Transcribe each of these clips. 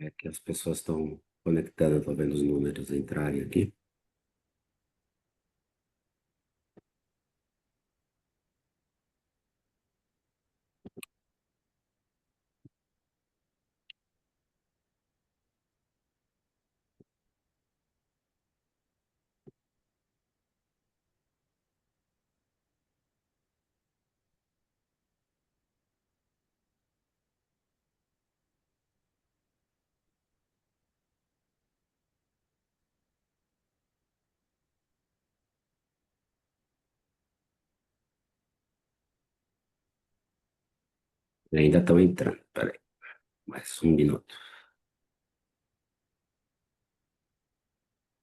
É que as pessoas estão conectando, estou vendo os números entrarem aqui. Ainda estão entrando. Peraí, mais um minuto.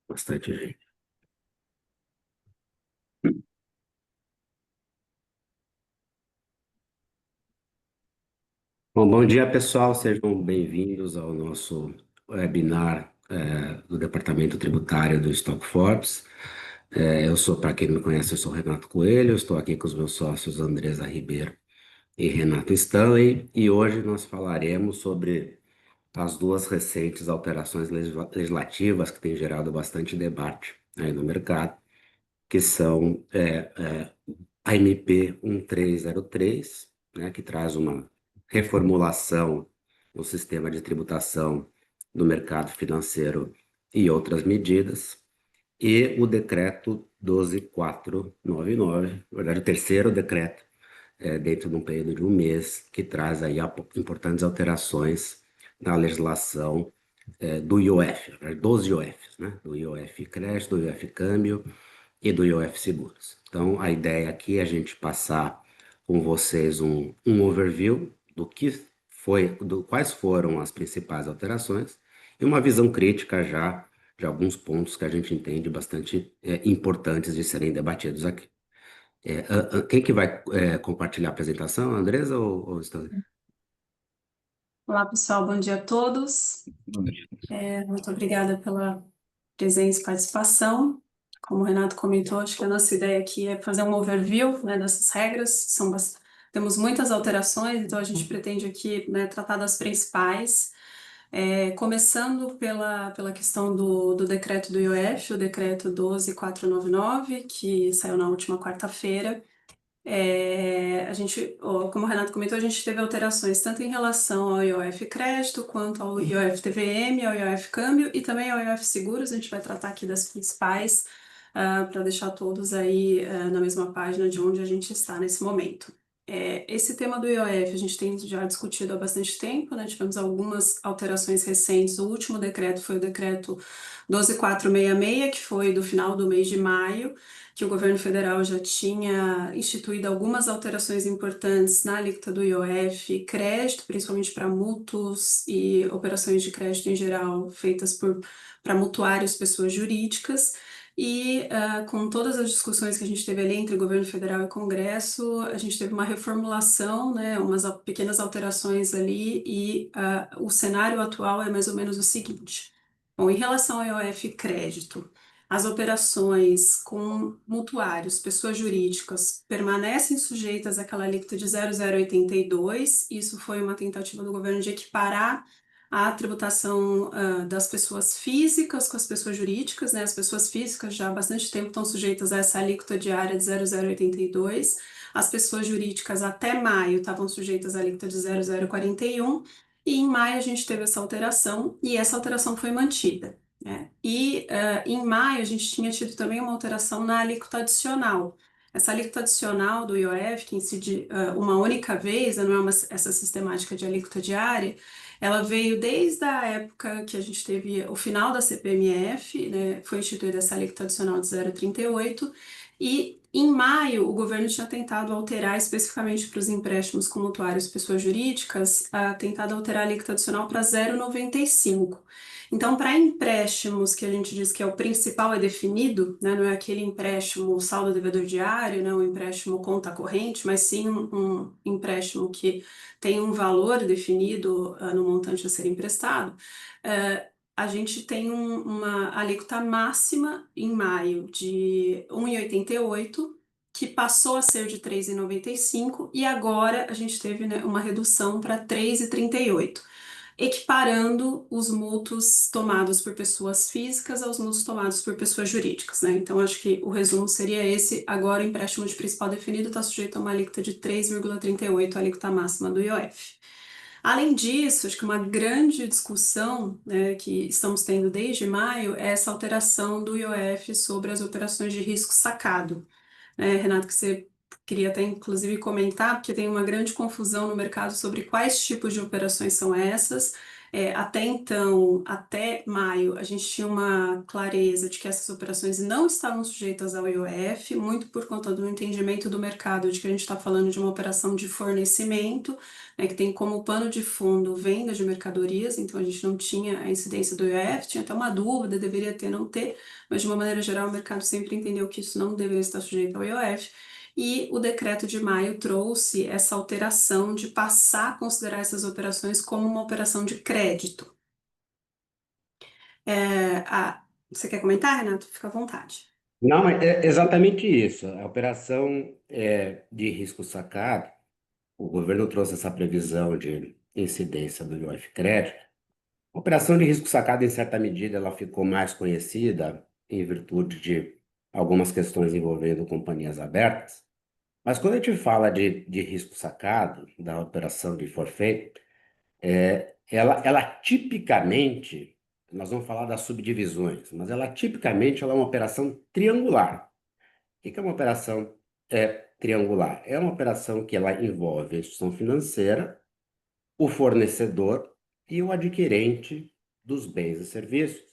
Bastante gente. Bom dia, pessoal. Sejam bem-vindos ao nosso webinar do Departamento Tributário do Stock Forbes. Eu sou, para quem não me conhece, eu sou Renato Coelho. Eu estou aqui com os meus sócios Andresa Ribeiro e Renato Stanley. E hoje nós falaremos sobre as duas recentes alterações legislativas que têm gerado bastante debate aí no mercado, que são a MP 1303, né, que traz uma reformulação no sistema de tributação do mercado financeiro e outras medidas, e o decreto 12499, na verdade, o terceiro decreto, dentro de um período de um mês, que traz aí importantes alterações na legislação do IOF, dos IOFs, né? Do IOF crédito, do IOF câmbio e do IOF seguros. Então, a ideia aqui é a gente passar com vocês um overview do que foi, quais foram as principais alterações e uma visão crítica já de alguns pontos que a gente entende bastante importantes de serem debatidos aqui. Quem que vai compartilhar a apresentação, Andresa ou Stanley? Olá, pessoal, bom dia a todos. Muito obrigada pela presença e participação. Como o Renato comentou, acho que a nossa ideia aqui é fazer um overview, né, dessas regras. Temos muitas alterações, então a gente pretende aqui, né, tratar das principais, começando pela questão do decreto do IOF, o decreto 12499, que saiu na última quarta-feira. Como o Renato comentou, a gente teve alterações tanto em relação ao IOF crédito, quanto ao IOF TVM, ao IOF câmbio e também ao IOF seguros. A gente vai tratar aqui das principais, para deixar todos aí na mesma página de onde a gente está nesse momento. Esse tema do IOF a gente tem já discutido há bastante tempo, né? Tivemos algumas alterações recentes. O último decreto foi o decreto 12466, que foi do final do mês de maio, que o governo federal já tinha instituído algumas alterações importantes na alíquota do IOF crédito, principalmente para mútuos e operações de crédito em geral feitas para mutuários, pessoas jurídicas. E com todas as discussões que a gente teve ali entre governo federal e Congresso, a gente teve uma reformulação, né, umas pequenas alterações ali, e o cenário atual é mais ou menos o seguinte. Bom, em relação ao IOF crédito, as operações com mutuários, pessoas jurídicas, permanecem sujeitas àquela alíquota de 0,082. Isso foi uma tentativa do governo de equiparar a tributação das pessoas físicas com as pessoas jurídicas, né? As pessoas físicas já há bastante tempo estão sujeitas a essa alíquota diária de 0,082. As pessoas jurídicas até maio estavam sujeitas à alíquota de 0,041. E em maio a gente teve essa alteração e essa alteração foi mantida, né? Em maio a gente tinha tido também uma alteração na alíquota adicional. Essa alíquota adicional do IOF, que incide uma única vez, né, não é essa sistemática de alíquota diária, ela veio desde a época que a gente teve o final da CPMF, né, foi instituída essa alíquota adicional de 0,38, e em maio o governo tinha tentado alterar especificamente para os empréstimos com mutuários pessoas jurídicas, tentado alterar a alíquota adicional para 0,95. Então, para empréstimos que a gente diz que é o principal é definido, né, não é aquele empréstimo saldo devedor diário, né, um empréstimo conta corrente, mas sim um empréstimo que tem um valor definido no montante a ser emprestado, a gente tem uma alíquota máxima em maio de 1,88, que passou a ser de 3,95 e agora a gente teve, né, uma redução para 3,38. equiparando os mútuos tomados por pessoas físicas aos mútuos tomados por pessoas jurídicas, né? Então, acho que o resumo seria esse. Agora, o empréstimo de principal definido está sujeito a uma alíquota de 3,38, a alíquota máxima do IOF. Além disso, acho que uma grande discussão, né, que estamos tendo desde maio é essa alteração do IOF sobre as operações de risco sacado, né, Renato, que você queria até inclusive comentar, porque tem uma grande confusão no mercado sobre quais tipos de operações são essas. Até então, até maio, a gente tinha uma clareza de que essas operações não estavam sujeitas ao IOF, muito por conta do entendimento do mercado de que a gente está falando de uma operação de fornecimento, né, que tem como pano de fundo venda de mercadorias, então a gente não tinha a incidência do IOF, tinha até uma dúvida, deveria ter, não ter, mas de uma maneira geral o mercado sempre entendeu que isso não deveria estar sujeito ao IOF. E o decreto de maio trouxe essa alteração de passar a considerar essas operações como uma operação de crédito. Você quer comentar, Renato? Fica à vontade. Não, é exatamente isso. A operação de risco sacado, o governo trouxe essa previsão de incidência do IOF crédito. A operação de risco sacado, em certa medida, ela ficou mais conhecida em virtude de algumas questões envolvendo companhias abertas. Mas quando a gente fala de risco sacado, da operação de forfait, ela tipicamente, nós vamos falar das subdivisões, mas ela é uma operação triangular. O que é uma operação triangular? É uma operação que ela envolve a instituição financeira, o fornecedor e o adquirente dos bens e serviços.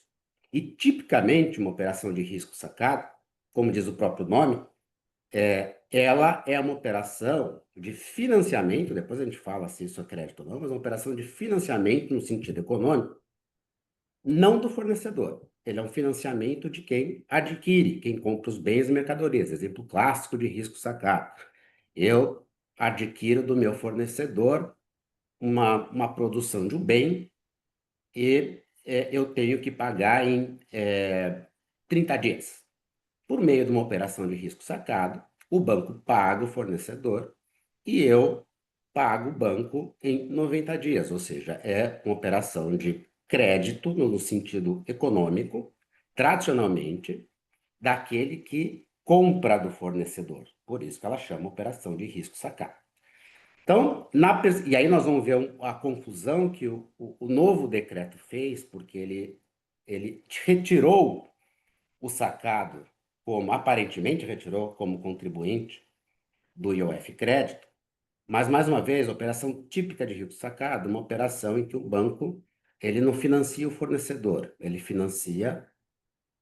E, tipicamente, uma operação de risco sacado, como diz o próprio nome, ela é uma operação de financiamento, depois a gente fala se isso é crédito ou não, mas uma operação de financiamento no sentido econômico, não do fornecedor. Ele é um financiamento de quem adquire, quem compra os bens e mercadorias. Exemplo clássico de risco sacado. Eu adquiro do meu fornecedor uma produção de um bem e eu tenho que pagar em 30 dias. Por meio de uma operação de risco sacado, o banco paga o fornecedor e eu pago o banco em 90 dias, ou seja, é uma operação de crédito no sentido econômico, tradicionalmente, daquele que compra do fornecedor. Por isso que ela chama operação de risco sacado. Então, e aí nós vamos ver a confusão que o novo decreto fez, porque ele retirou o sacado, como aparentemente retirou como contribuinte do IOF Crédito, mas, mais uma vez, a operação típica de risco sacado, uma operação em que o banco ele não financia o fornecedor, ele financia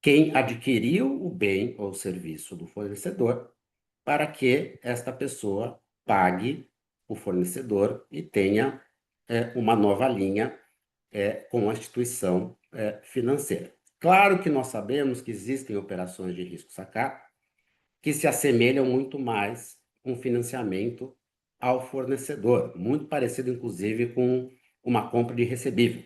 quem adquiriu o bem ou serviço do fornecedor para que esta pessoa pague o fornecedor e tenha uma nova linha com a instituição financeira. Claro que nós sabemos que existem operações de risco sacado que se assemelham muito mais com financiamento ao fornecedor, muito parecido, inclusive, com uma compra de recebível,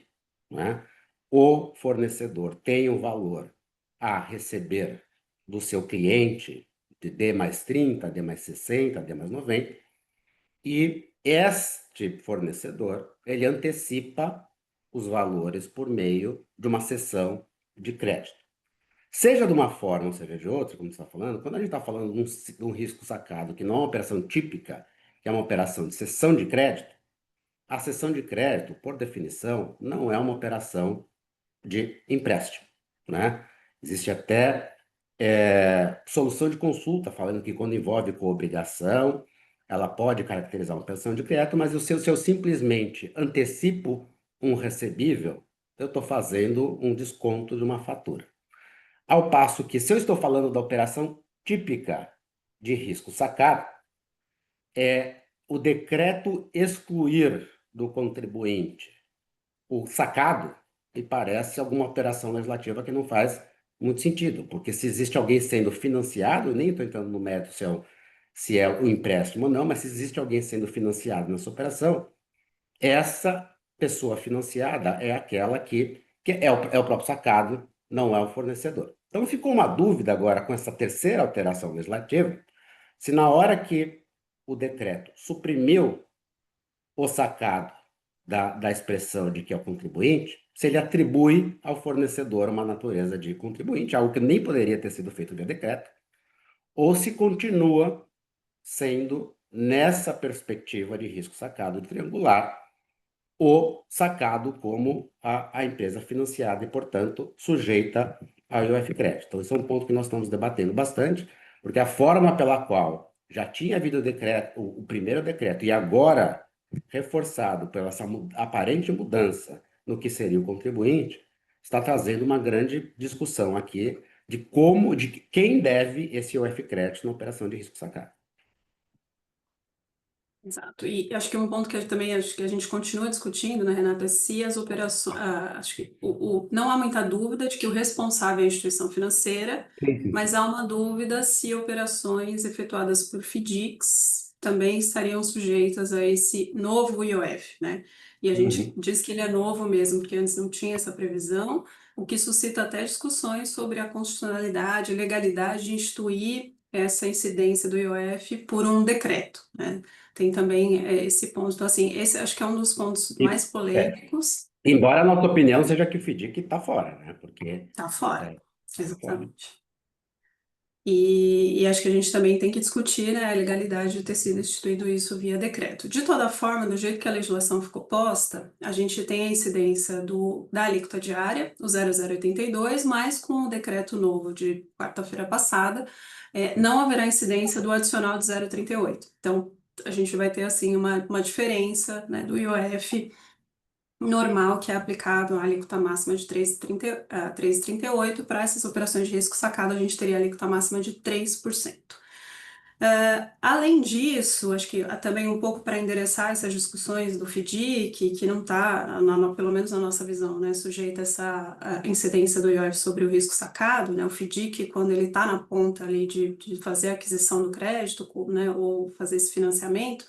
né? O fornecedor tem um valor a receber do seu cliente de D mais 30, D mais 60, D mais 90, e este fornecedor, ele antecipa os valores por meio de uma cessão de crédito. Seja de uma forma ou seja de outra, como você está falando, quando a gente está falando de um risco sacado, que não é uma operação típica, que é uma operação de cessão de crédito, a cessão de crédito, por definição, não é uma operação de empréstimo, né? Existe até solução de consulta, falando que quando envolve coobrigação, ela pode caracterizar uma operação de crédito, mas se eu simplesmente antecipo um recebível, eu estou fazendo um desconto de uma fatura. Ao passo que, se eu estou falando da operação típica de risco sacado, é o decreto excluir do contribuinte o sacado, e parece alguma operação legislativa que não faz muito sentido, porque se existe alguém sendo financiado, nem estou entrando no mérito se é o empréstimo ou não, mas se existe alguém sendo financiado nessa operação, essa pessoa financiada é aquela que é o próprio sacado, não é o fornecedor. Então ficou uma dúvida agora com essa terceira alteração legislativa, se na hora que o decreto suprimiu o sacado da expressão de que é o contribuinte se ele atribui ao fornecedor uma natureza de contribuinte, algo que nem poderia ter sido feito via decreto, ou se continua sendo, nessa perspectiva de risco sacado triangular, o sacado como a empresa financiada e, portanto, sujeita ao IOF Crédito. Então, esse é um ponto que nós estamos debatendo bastante, porque a forma pela qual já tinha havido o decreto, o primeiro decreto, e agora reforçado pela essa aparente mudança no que seria o contribuinte, está trazendo uma grande discussão aqui de como, de quem deve esse IOF Crédito na operação de risco sacado. Exato. E acho que um ponto que também acho que a gente continua discutindo, né, Renata, é se as operações. Acho que não há muita dúvida de que o responsável é a instituição financeira, Sim. mas há uma dúvida se operações efetuadas por FDICs também estariam sujeitas a esse novo IOF, né? E a gente Uhum. diz que ele é novo mesmo, porque antes não tinha essa previsão, o que suscita até discussões sobre a constitucionalidade, legalidade de instituir essa incidência do IOF por um decreto, né? Tem também esse ponto. Então, assim, esse acho que é um dos pontos E, mais é, polêmicos. embora a nossa opinião seja que o FDIC está fora, né? Porque Tá fora. é, tá fora. Exatamente. E acho que a gente também tem que discutir, né, a legalidade de ter sido instituído isso via decreto. De toda forma, do jeito que a legislação ficou posta, a gente tem a incidência da alíquota diária, o 0082, mas com o decreto novo de quarta-feira passada, não haverá incidência do adicional de 0,38. Então, a gente vai ter, assim, uma diferença, né, do IOF normal, que é aplicado a alíquota máxima de 3,38. Para essas operações de risco sacado, a gente teria a alíquota máxima de 3%. Além disso, acho que também um pouco para endereçar essas discussões do FDIC, que não está, pelo menos na nossa visão, né, sujeita a essa incidência do IOF sobre o risco sacado, né, o FDIC, quando ele está na ponta ali de fazer a aquisição do crédito, né, ou fazer esse financiamento,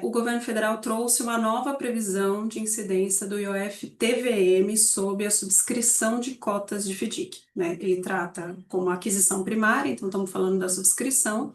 o governo federal trouxe uma nova previsão de incidência do IOF-TVM sob a subscrição de cotas de FDIC, né? Ele trata como aquisição primária, então estamos falando da subscrição,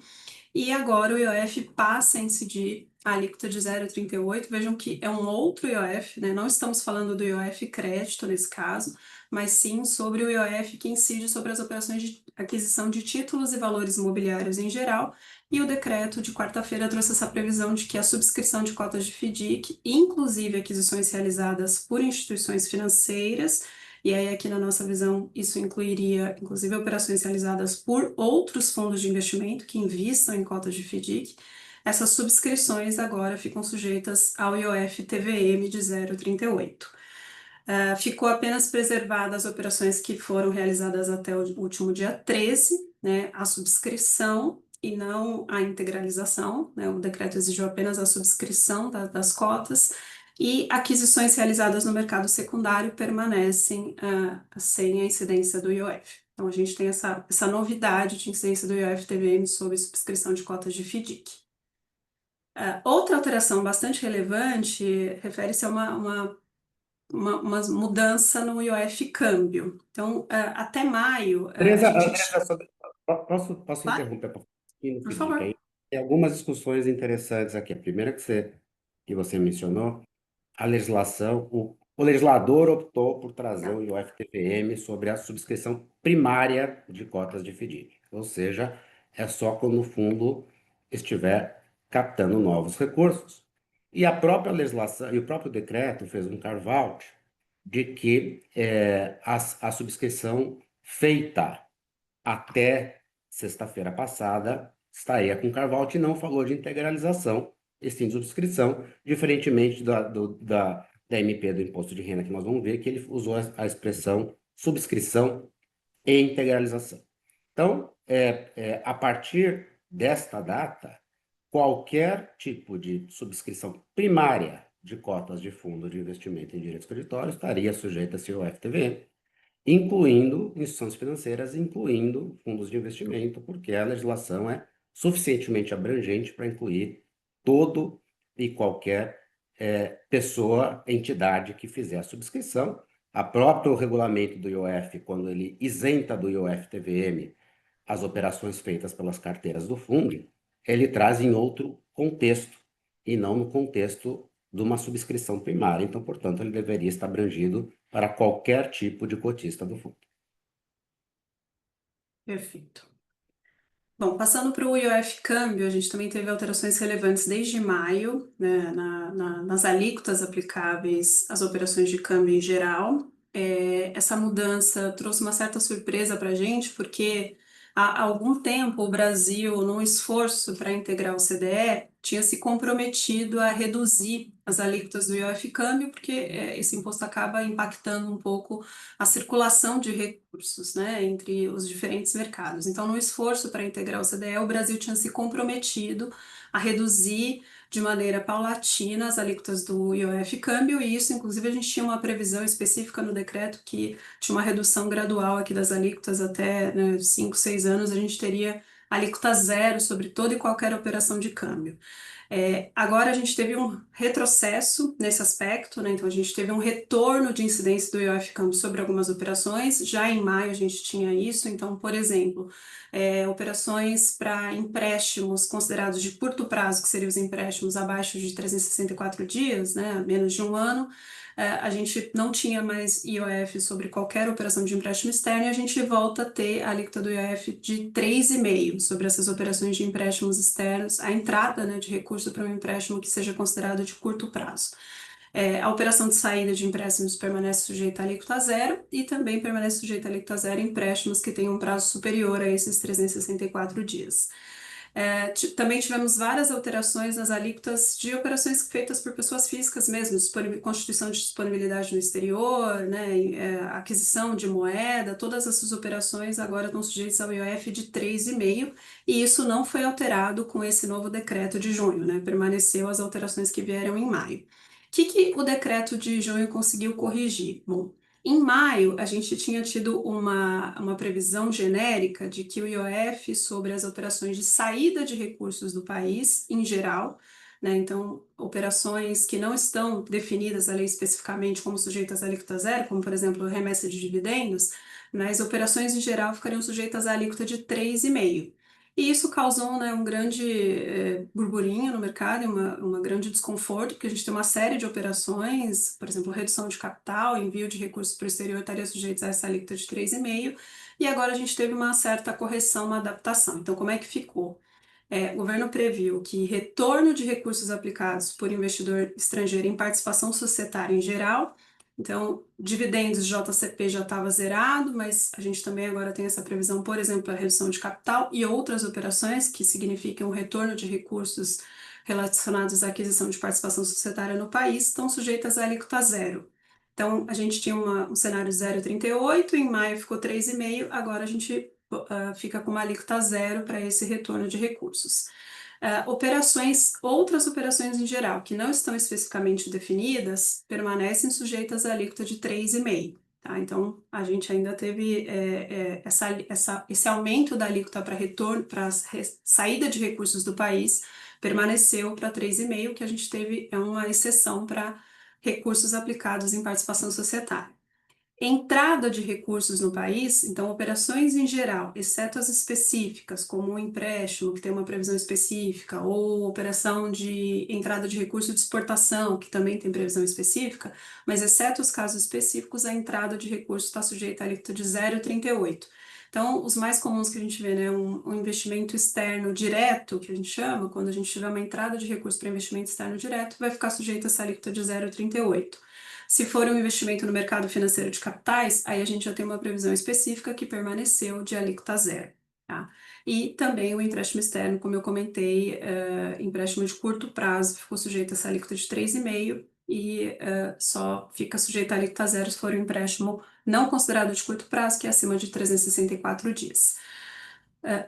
e agora o IOF passa a incidir a alíquota de 0,38. Vejam que é um outro IOF, né? Não estamos falando do IOF crédito nesse caso, mas sim sobre o IOF que incide sobre as operações de aquisição de títulos e valores imobiliários em geral. E o decreto de quarta-feira trouxe essa previsão de que a subscrição de cotas de FDIC, inclusive aquisições realizadas por instituições financeiras, e aí, aqui na nossa visão, isso incluiria, inclusive, operações realizadas por outros fundos de investimento que investam em cotas de FDIC. Essas subscrições agora ficam sujeitas ao IOF-TVM de 0,38. Ficou apenas preservada as operações que foram realizadas até o último dia 13, né, a subscrição e não a integralização, né, o decreto exigiu apenas a subscrição das cotas, e aquisições realizadas no mercado secundário permanecem sem a incidência do IOF. Então, a gente tem essa novidade de incidência do IOF-TVM sobre subscrição de cotas de FDIC. Outra alteração bastante relevante refere-se a uma mudança no IOF câmbio. Então, até maio, a Teresa, gente. Teresa, posso Claro, interromper para falar no por FDIC? favor. Aí tem algumas discussões interessantes aqui. A primeira que você mencionou, a legislação, o legislador optou por trazer o IOF-TPM sobre a subscrição primária de cotas de FDIC. Ou seja, é só quando o fundo estiver captando novos recursos. E a própria legislação, e o próprio decreto fez um carve-out de que a subscrição feita até sexta-feira passada estaria com carve-out e não falou de integralização, e sim de subscrição, diferentemente da MP do Imposto de Renda, que nós vamos ver que ele usou a expressão subscrição e integralização. Então, a partir desta data, qualquer tipo de subscrição primária de cotas de fundo de investimento em direitos creditórios estaria sujeita a COF-TVM, incluindo instituições financeiras, incluindo fundos de investimento, porque a legislação é suficientemente abrangente para incluir todo e qualquer pessoa, entidade que fizer a subscrição. A próprio regulamento do IOF, quando ele isenta do IOF-TVM as operações feitas pelas carteiras do fundo, ele traz em outro contexto, e não no contexto de uma subscrição primária. Então, portanto, ele deveria estar abrangido para qualquer tipo de cotista do fundo. Perfeito. Bom, passando para o IOF câmbio, a gente também teve alterações relevantes desde maio, né, nas alíquotas aplicáveis às operações de câmbio em geral. Essa mudança trouxe uma certa surpresa para a gente, porque há algum tempo o Brasil, num esforço para integrar o CDE, tinha se comprometido a reduzir as alíquotas do IOF câmbio, porque esse imposto acaba impactando um pouco a circulação de recursos, né, entre os diferentes mercados. Então, no esforço para integrar o CDE, o Brasil tinha se comprometido a reduzir de maneira paulatina as alíquotas do IOF câmbio, e isso, inclusive, a gente tinha uma previsão específica no decreto que tinha uma redução gradual aqui das alíquotas até, né, 5, 6 anos, a gente teria alíquota zero sobre toda e qualquer operação de câmbio. Agora a gente teve um retrocesso nesse aspecto, né? Então a gente teve um retorno de incidência do IOF câmbio sobre algumas operações. Já em maio a gente tinha isso. Então, por exemplo, operações para empréstimos considerados de curto prazo, que seriam os empréstimos abaixo de 364 dias, né? Menos de um ano. A gente não tinha mais IOF sobre qualquer operação de empréstimo externo e a gente volta a ter a alíquota do IOF de 3,5% sobre essas operações de empréstimos externos, a entrada, né, de recurso para um empréstimo que seja considerado de curto prazo. A operação de saída de empréstimos permanece sujeita a alíquota zero e também permanece sujeita a alíquota zero empréstimos que tenham um prazo superior a esses 364 dias. Também tivemos várias alterações nas alíquotas de operações feitas por pessoas físicas mesmo, constituição de disponibilidade no exterior, né, aquisição de moeda, todas essas operações agora estão sujeitas ao IOF de 3,5%, e isso não foi alterado com esse novo decreto de junho, né, permaneceu as alterações que vieram em maio. O que o decreto de junho conseguiu corrigir? Bom, em maio, a gente tinha tido uma previsão genérica de que o IOF sobre as operações de saída de recursos do país, em geral, né, então, operações que não estão definidas a lei especificamente como sujeitas à alíquota zero, como, por exemplo, remessa de dividendos, né, as operações em geral ficariam sujeitas à alíquota de 3,5%. E isso causou, né, um grande burburinho no mercado, uma grande desconforto, porque a gente tem uma série de operações, por exemplo, redução de capital, envio de recursos para o exterior estaria sujeitos a essa alíquota de 3,5%, e agora a gente teve uma certa correção, uma adaptação. Então, como é que ficou? O governo previu que retorno de recursos aplicados por investidor estrangeiro em participação societária em geral, então, dividendos de JCP já estava zerado, mas a gente também agora tem essa previsão, por exemplo, para redução de capital e outras operações que significam retorno de recursos relacionados à aquisição de participação societária no país, estão sujeitas à alíquota zero. Então, a gente tinha um cenário 0,38, em maio ficou 3,5, agora a gente fica com uma alíquota zero para esse retorno de recursos. Outras operações em geral, que não estão especificamente definidas, permanecem sujeitas à alíquota de 3,5%. Tá? Então, a gente ainda teve esse aumento da alíquota para retorno, para saída de recursos do país, permaneceu para 3,5%, que a gente teve uma exceção para recursos aplicados em participação societária. Entrada de recursos no país, então operações em geral, exceto as específicas, como um empréstimo, que tem uma previsão específica, ou operação de entrada de recurso de exportação, que também tem previsão específica, mas exceto os casos específicos, a entrada de recurso está sujeita à alíquota de 0,38%. Então, os mais comuns que a gente vê, né, um investimento externo direto, que a gente chama, quando a gente tiver uma entrada de recurso para investimento externo direto, vai ficar sujeito a essa alíquota de 0,38%. Se for um investimento no mercado financeiro de capitais, aí a gente já tem uma previsão específica que permaneceu de alíquota zero. Tá? E também o empréstimo externo, como eu comentei, empréstimo de curto prazo ficou sujeito a essa alíquota de 3,5% e só fica sujeito a alíquota zero se for um empréstimo não considerado de curto prazo, que é acima de 364 dias.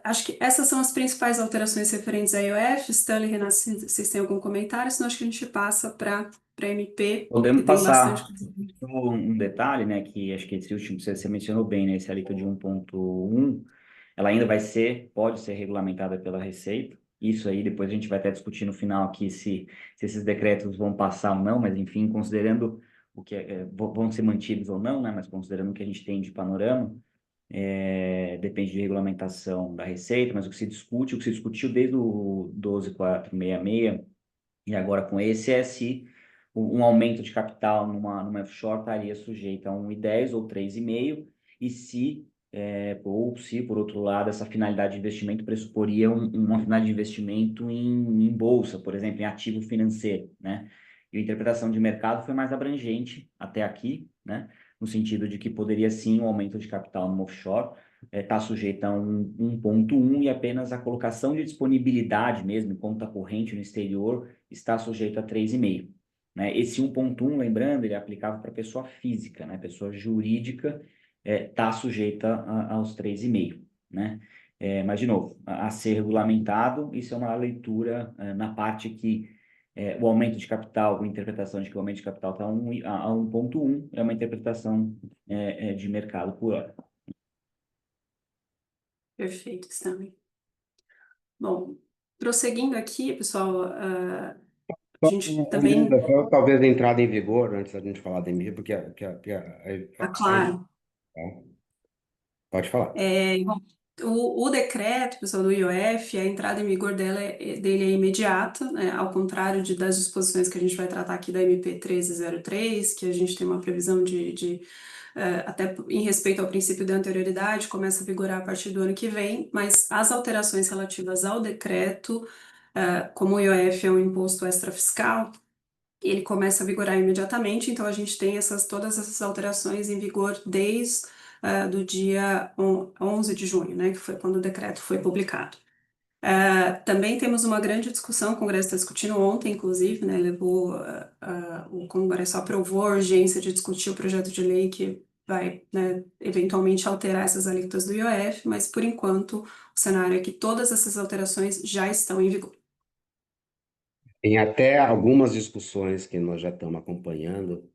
Acho que essas são as principais alterações referentes à IOF. Stanley, Renato, se vocês têm algum comentário, senão acho que a gente passa para MP, que Podemos tem bastante passar coisa. um detalhe, né, que acho que esse último você mencionou bem, né, esse alíquota de 1,1, ela ainda pode ser regulamentada pela Receita. Isso aí depois a gente vai até discutir no final aqui se esses decretos vão passar ou não, mas enfim, considerando o que vão ser mantidos ou não, né, mas considerando o que a gente tem de panorama, depende de regulamentação da Receita, mas o que se discutiu desde o 12.466 e agora com esse é se um aumento de capital numa offshore estaria sujeita a 1,10 ou 3,5, e se, por outro lado, essa finalidade de investimento pressuporia uma finalidade de investimento em bolsa, por exemplo, em ativo financeiro, né? E a interpretação de mercado foi mais abrangente até aqui, né? No sentido de que poderia sim o aumento de capital no offshore estar sujeita a 1,1, e apenas a colocação de disponibilidade mesmo em conta corrente no exterior está sujeita a 3,5. Né? Esse 1,1, lembrando, ele é aplicável para pessoa física, né? Pessoa jurídica está sujeita aos 3,5, né? Mas, de novo, a ser regulamentado, isso é uma leitura na parte que o aumento de capital, a interpretação de que o aumento de capital está a 1,1, é uma interpretação de mercado por hora. Perfeito, Stanley. Bom, prosseguindo aqui, pessoal, a gente também... Andresa, só talvez a entrada em vigor, antes da gente falar da MP, porque claro. Pode falar. Bom, o decreto, pessoal, do IOF, a entrada em vigor dele é imediata, né? Ao contrário das disposições que a gente vai tratar aqui da MP 1303, que a gente tem uma previsão até em respeito ao princípio da anterioridade, começa a vigorar a partir do ano que vem, mas as alterações relativas ao decreto, como o IOF é um imposto extrafiscal, ele começa a vigorar imediatamente, então a gente tem todas essas alterações em vigor desde do dia 11 de junho, né, que foi quando o decreto foi publicado. Também temos uma grande discussão, o Congresso está discutindo ontem, inclusive, né, o Congresso aprovou a urgência de discutir o projeto de lei que vai, né, eventualmente alterar essas alíquotas do IOF, mas por enquanto o cenário é que todas essas alterações já estão em vigor. Tem até algumas discussões que nós já estamos acompanhando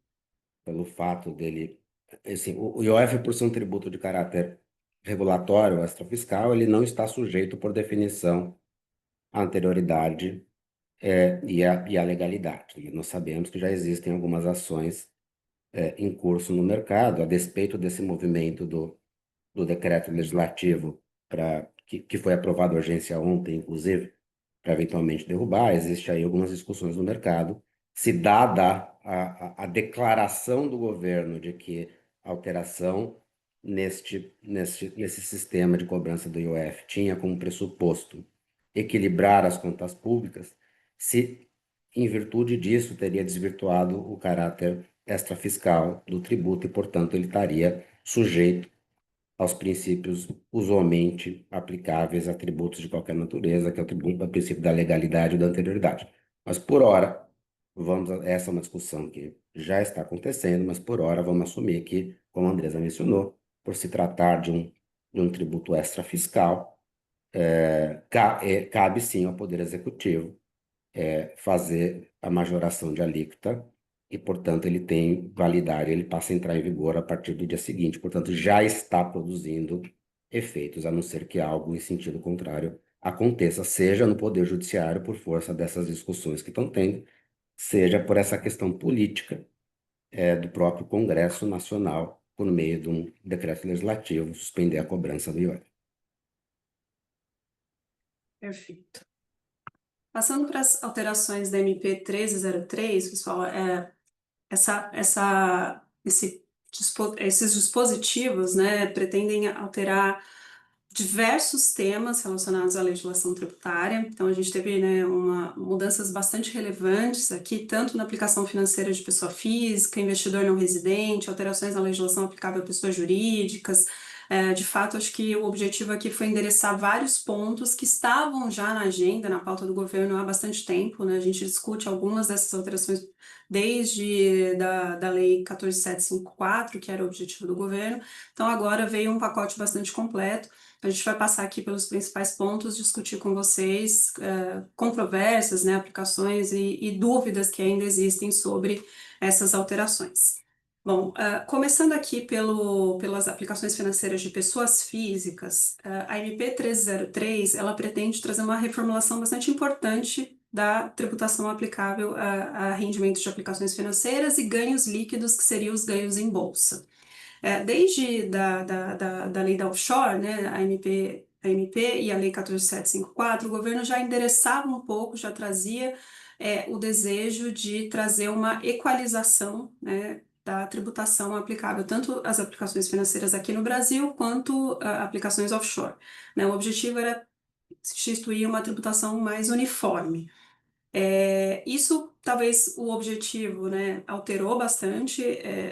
pelo fato dele, assim, o IOF, por ser um tributo de caráter regulatório, extrafiscal, ele não está sujeito, por definição, à anterioridade e à legalidade. E nós sabemos que já existem algumas ações em curso no mercado, a despeito desse movimento do decreto legislativo que foi aprovado a urgência ontem, inclusive, para eventualmente derrubar. Existe aí algumas discussões no mercado. Se dada a declaração do governo de que a alteração nesse sistema de cobrança do IOF tinha como pressuposto equilibrar as contas públicas, se, em virtude disso, teria desvirtuado o caráter extrafiscal do tributo e, portanto, ele estaria sujeito aos princípios usualmente aplicáveis a tributos de qualquer natureza, que é o princípio da legalidade e da anterioridade. Mas, por hora, essa é uma discussão que já está acontecendo, mas, por hora, vamos assumir que, como a Andresa mencionou, por se tratar de um tributo extrafiscal, cabe sim ao Poder Executivo fazer a majoração de alíquota e, portanto, ele tem validade, ele passa a entrar em vigor a partir do dia seguinte. Portanto, já está produzindo efeitos, a não ser que algo em sentido contrário aconteça, seja no Poder Judiciário, por força dessas discussões que estão tendo, seja por essa questão política do próprio Congresso Nacional, por meio de um decreto legislativo, suspender a cobrança do IOF. Perfeito. Passando para as alterações da MP 1303, pessoal, esses dispositivos, né, pretendem alterar diversos temas relacionados à legislação tributária. Então, a gente teve, né, mudanças bastante relevantes aqui, tanto na aplicação financeira de pessoa física, investidor não residente, alterações na legislação aplicável a pessoas jurídicas. De fato, acho que o objetivo aqui foi endereçar vários pontos que estavam já na agenda, na pauta do governo há bastante tempo, né? A gente discute algumas dessas alterações desde da Lei 14.754, que era o objetivo do governo. Então, agora veio um pacote bastante completo. A gente vai passar aqui pelos principais pontos, discutir com vocês controvérsias, né, aplicações e dúvidas que ainda existem sobre essas alterações. Bom, começando aqui pelas aplicações financeiras de pessoas físicas, a MP 1303, ela pretende trazer uma reformulação bastante importante da tributação aplicável a rendimentos de aplicações financeiras e ganhos líquidos, que seriam os ganhos em bolsa. Desde da lei da offshore, né, a MP e a lei 14.754, o governo já endereçava um pouco, já trazia é o desejo de trazer uma equalização, né, da tributação aplicável, tanto às aplicações financeiras aqui no Brasil, quanto aplicações offshore, né? O objetivo era instituir uma tributação mais uniforme. Isso, talvez, o objetivo, né, alterou bastante.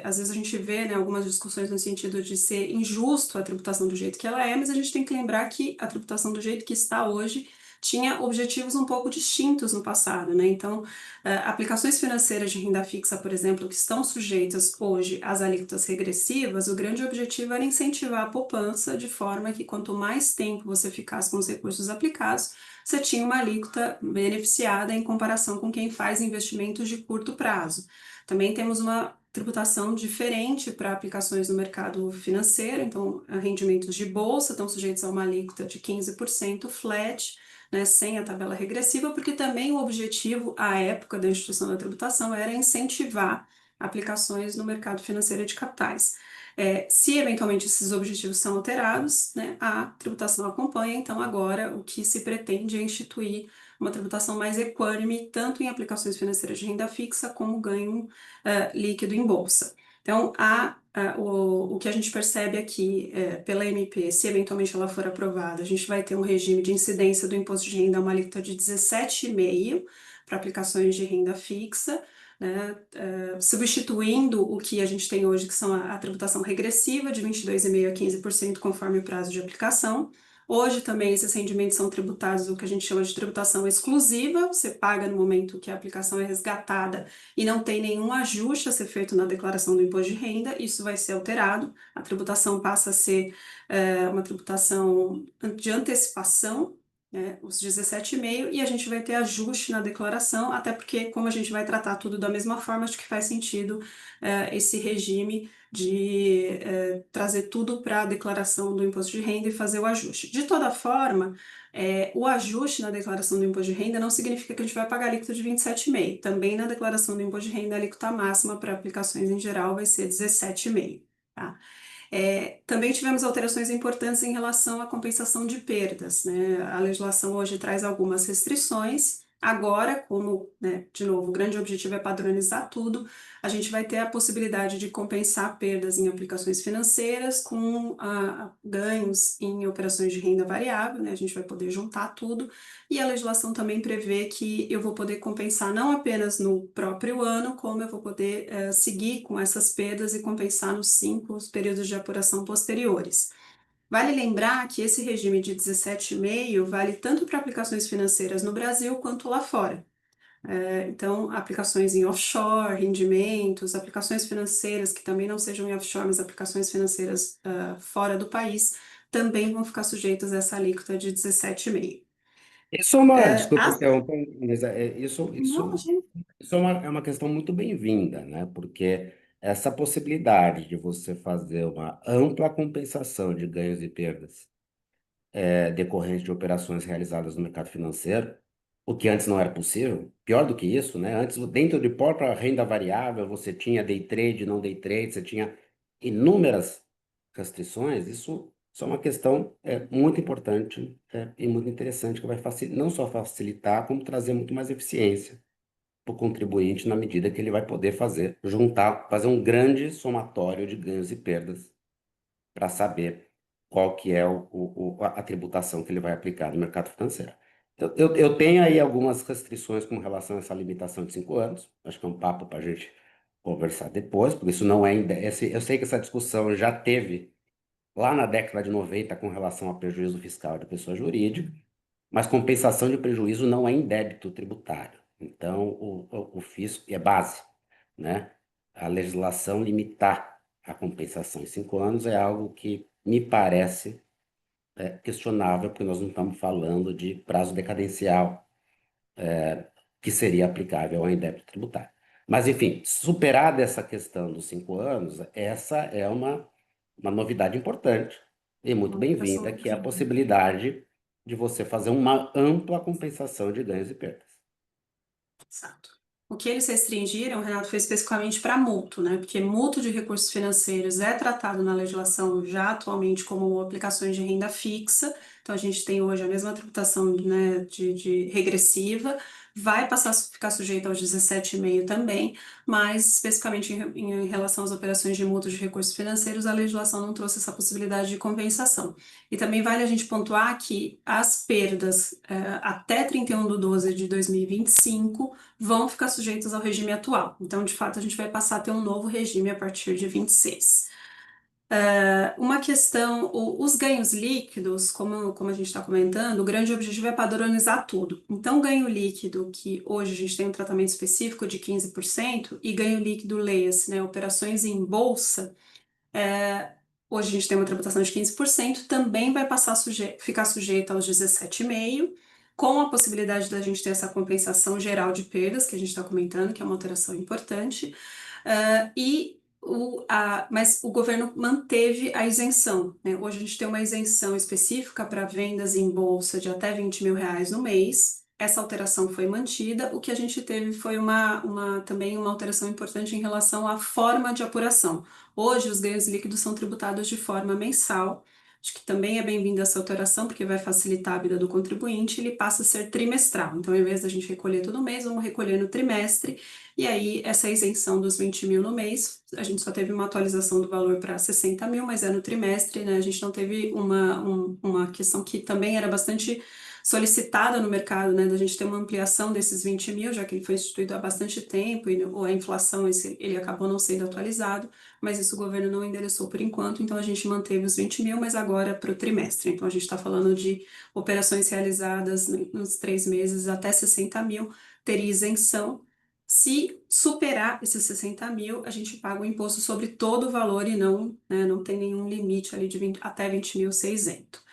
Às vezes a gente vê, né, algumas discussões no sentido de ser injusto a tributação do jeito que ela é, mas a gente tem que lembrar que a tributação do jeito que está hoje tinha objetivos um pouco distintos no passado, né? Então, aplicações financeiras de renda fixa, por exemplo, que estão sujeitas hoje às alíquotas regressivas, o grande objetivo era incentivar a poupança de forma que quanto mais tempo você ficasse com os recursos aplicados, você tinha uma alíquota beneficiada em comparação com quem faz investimentos de curto prazo. Também temos uma tributação diferente para aplicações no mercado financeiro, então rendimentos de bolsa estão sujeitos a uma alíquota de 15% flat, né, sem a tabela regressiva, porque também o objetivo, à época da instituição da tributação, era incentivar aplicações no mercado financeiro de capitais. Se eventualmente esses objetivos são alterados, né, a tributação acompanha, então agora o que se pretende é instituir uma tributação mais equânime, tanto em aplicações financeiras de renda fixa, como ganho líquido em bolsa. Então, o que a gente percebe aqui pela MP, se eventualmente ela for aprovada, a gente vai ter um regime de incidência do imposto de renda, uma alíquota de 17,5% para aplicações de renda fixa, né, substituindo o que a gente tem hoje, que são a tributação regressiva de 22,5% a 15%, conforme o prazo de aplicação. Hoje também esses rendimentos são tributados, o que a gente chama de tributação exclusiva, você paga no momento que a aplicação é resgatada e não tem nenhum ajuste a ser feito na declaração do imposto de renda, isso vai ser alterado, a tributação passa a ser uma tributação de antecipação, né, os 17,5%, e a gente vai ter ajuste na declaração, até porque, como a gente vai tratar tudo da mesma forma, acho que faz sentido esse regime de trazer tudo para a declaração do imposto de renda e fazer o ajuste. De toda forma, o ajuste na declaração do imposto de renda não significa que a gente vai pagar a alíquota de 27,5%. Também na declaração do imposto de renda, a alíquota máxima para aplicações em geral vai ser 17,5%. Tá? Também tivemos alterações importantes em relação à compensação de perdas, né? A legislação hoje traz algumas restrições. Agora, como, né, de novo, o grande objetivo é padronizar tudo, a gente vai ter a possibilidade de compensar perdas em aplicações financeiras com ganhos em operações de renda variável, né? A gente vai poder juntar tudo. E a legislação também prevê que eu vou poder compensar não apenas no próprio ano, como eu vou poder seguir com essas perdas e compensar nos 5 períodos de apuração posteriores. Vale lembrar que esse regime de 17,5% vale tanto para aplicações financeiras no Brasil quanto lá fora. Então, aplicações em offshore, rendimentos, aplicações financeiras que também não sejam em offshore, mas aplicações financeiras fora do país, também vão ficar sujeitas a essa alíquota de 17,5%. Isso é uma, desculpa, As... interromper, mas Não, imagina. isso é uma questão muito bem-vinda, né? Porque essa possibilidade de você fazer uma ampla compensação de ganhos e perdas decorrentes de operações realizadas no mercado financeiro, o que antes não era possível. Pior do que isso, né? Antes, dentro de própria renda variável, você tinha day trade, não day trade, você tinha inúmeras restrições. Isso é uma questão muito importante e muito interessante, que vai não só facilitar, como trazer muito mais eficiência para o contribuinte na medida que ele vai poder fazer um grande somatório de ganhos e perdas para saber qual que é a tributação que ele vai aplicar no mercado financeiro. Eu tenho aí algumas restrições com relação a essa limitação de 5 anos. Acho que é um papo para a gente conversar depois, porque isso não é... Eu sei que essa discussão já teve lá na década de 90 com relação a prejuízo fiscal de pessoa jurídica, mas compensação de prejuízo não é em débito tributário. Então, o fisco é base, né? A legislação limitar a compensação em 5 anos é algo que me parece questionável, porque nós não estamos falando de prazo decadencial que seria aplicável ao débito tributário. Mas, enfim, superada essa questão dos 5 anos, essa é uma novidade importante e muito bem-vinda, que é a possibilidade de você fazer uma ampla compensação de ganhos e perdas. Exato. O que eles restringiram, Renato, foi especificamente para mútuo, né? Porque mútuo de recursos financeiros é tratado na legislação já atualmente como aplicações de renda fixa, Então, a gente tem hoje a mesma tributação, né, de regressiva, vai passar a ficar sujeito aos 17,5 também, mas especificamente em relação às operações de mútuas de recursos financeiros, a legislação não trouxe essa possibilidade de compensação. E também vale a gente pontuar que as perdas até 31/12 de 2025 vão ficar sujeitas ao regime atual. Então, de fato, a gente vai passar a ter um novo regime a partir de 26. Uma questão, os ganhos líquidos, como a gente está comentando, o grande objetivo é padronizar tudo. Então, ganho líquido, que hoje a gente tem um tratamento específico de 15%, e ganho líquido, leia-se, né, operações em bolsa, hoje a gente tem uma tributação de 15%, também vai passar ficar sujeito aos 17,5%, com a possibilidade da gente ter essa compensação geral de perdas, que a gente está comentando, que é uma alteração importante, mas o governo manteve a isenção, né? Hoje a gente tem uma isenção específica para vendas em bolsa de até R$ 20.000 no mês. Essa alteração foi mantida. O que a gente teve foi também uma alteração importante em relação à forma de apuração. Hoje, os ganhos líquidos são tributados de forma mensal. Acho que também é bem-vinda essa alteração, porque vai facilitar a vida do contribuinte. Ele passa a ser trimestral. Então, ao invés da gente recolher todo mês, vamos recolher no trimestre. E aí, essa isenção dos 20.000 no mês, a gente só teve uma atualização do valor para 60.000, mas é no trimestre, né? A gente não teve uma questão que também era bastante solicitada no mercado, né, da gente ter uma ampliação desses 20.000, já que ele foi instituído há bastante tempo e a inflação ele acabou não sendo atualizado, mas isso o governo não endereçou por enquanto, então a gente manteve os 20.000, mas agora para o trimestre. Então a gente está falando de operações realizadas nos 3 meses até 60.000, teria isenção. Se superar esses 60.000, a gente paga o imposto sobre todo o valor e não, né, não tem nenhum limite ali de até 20.000 ser isento.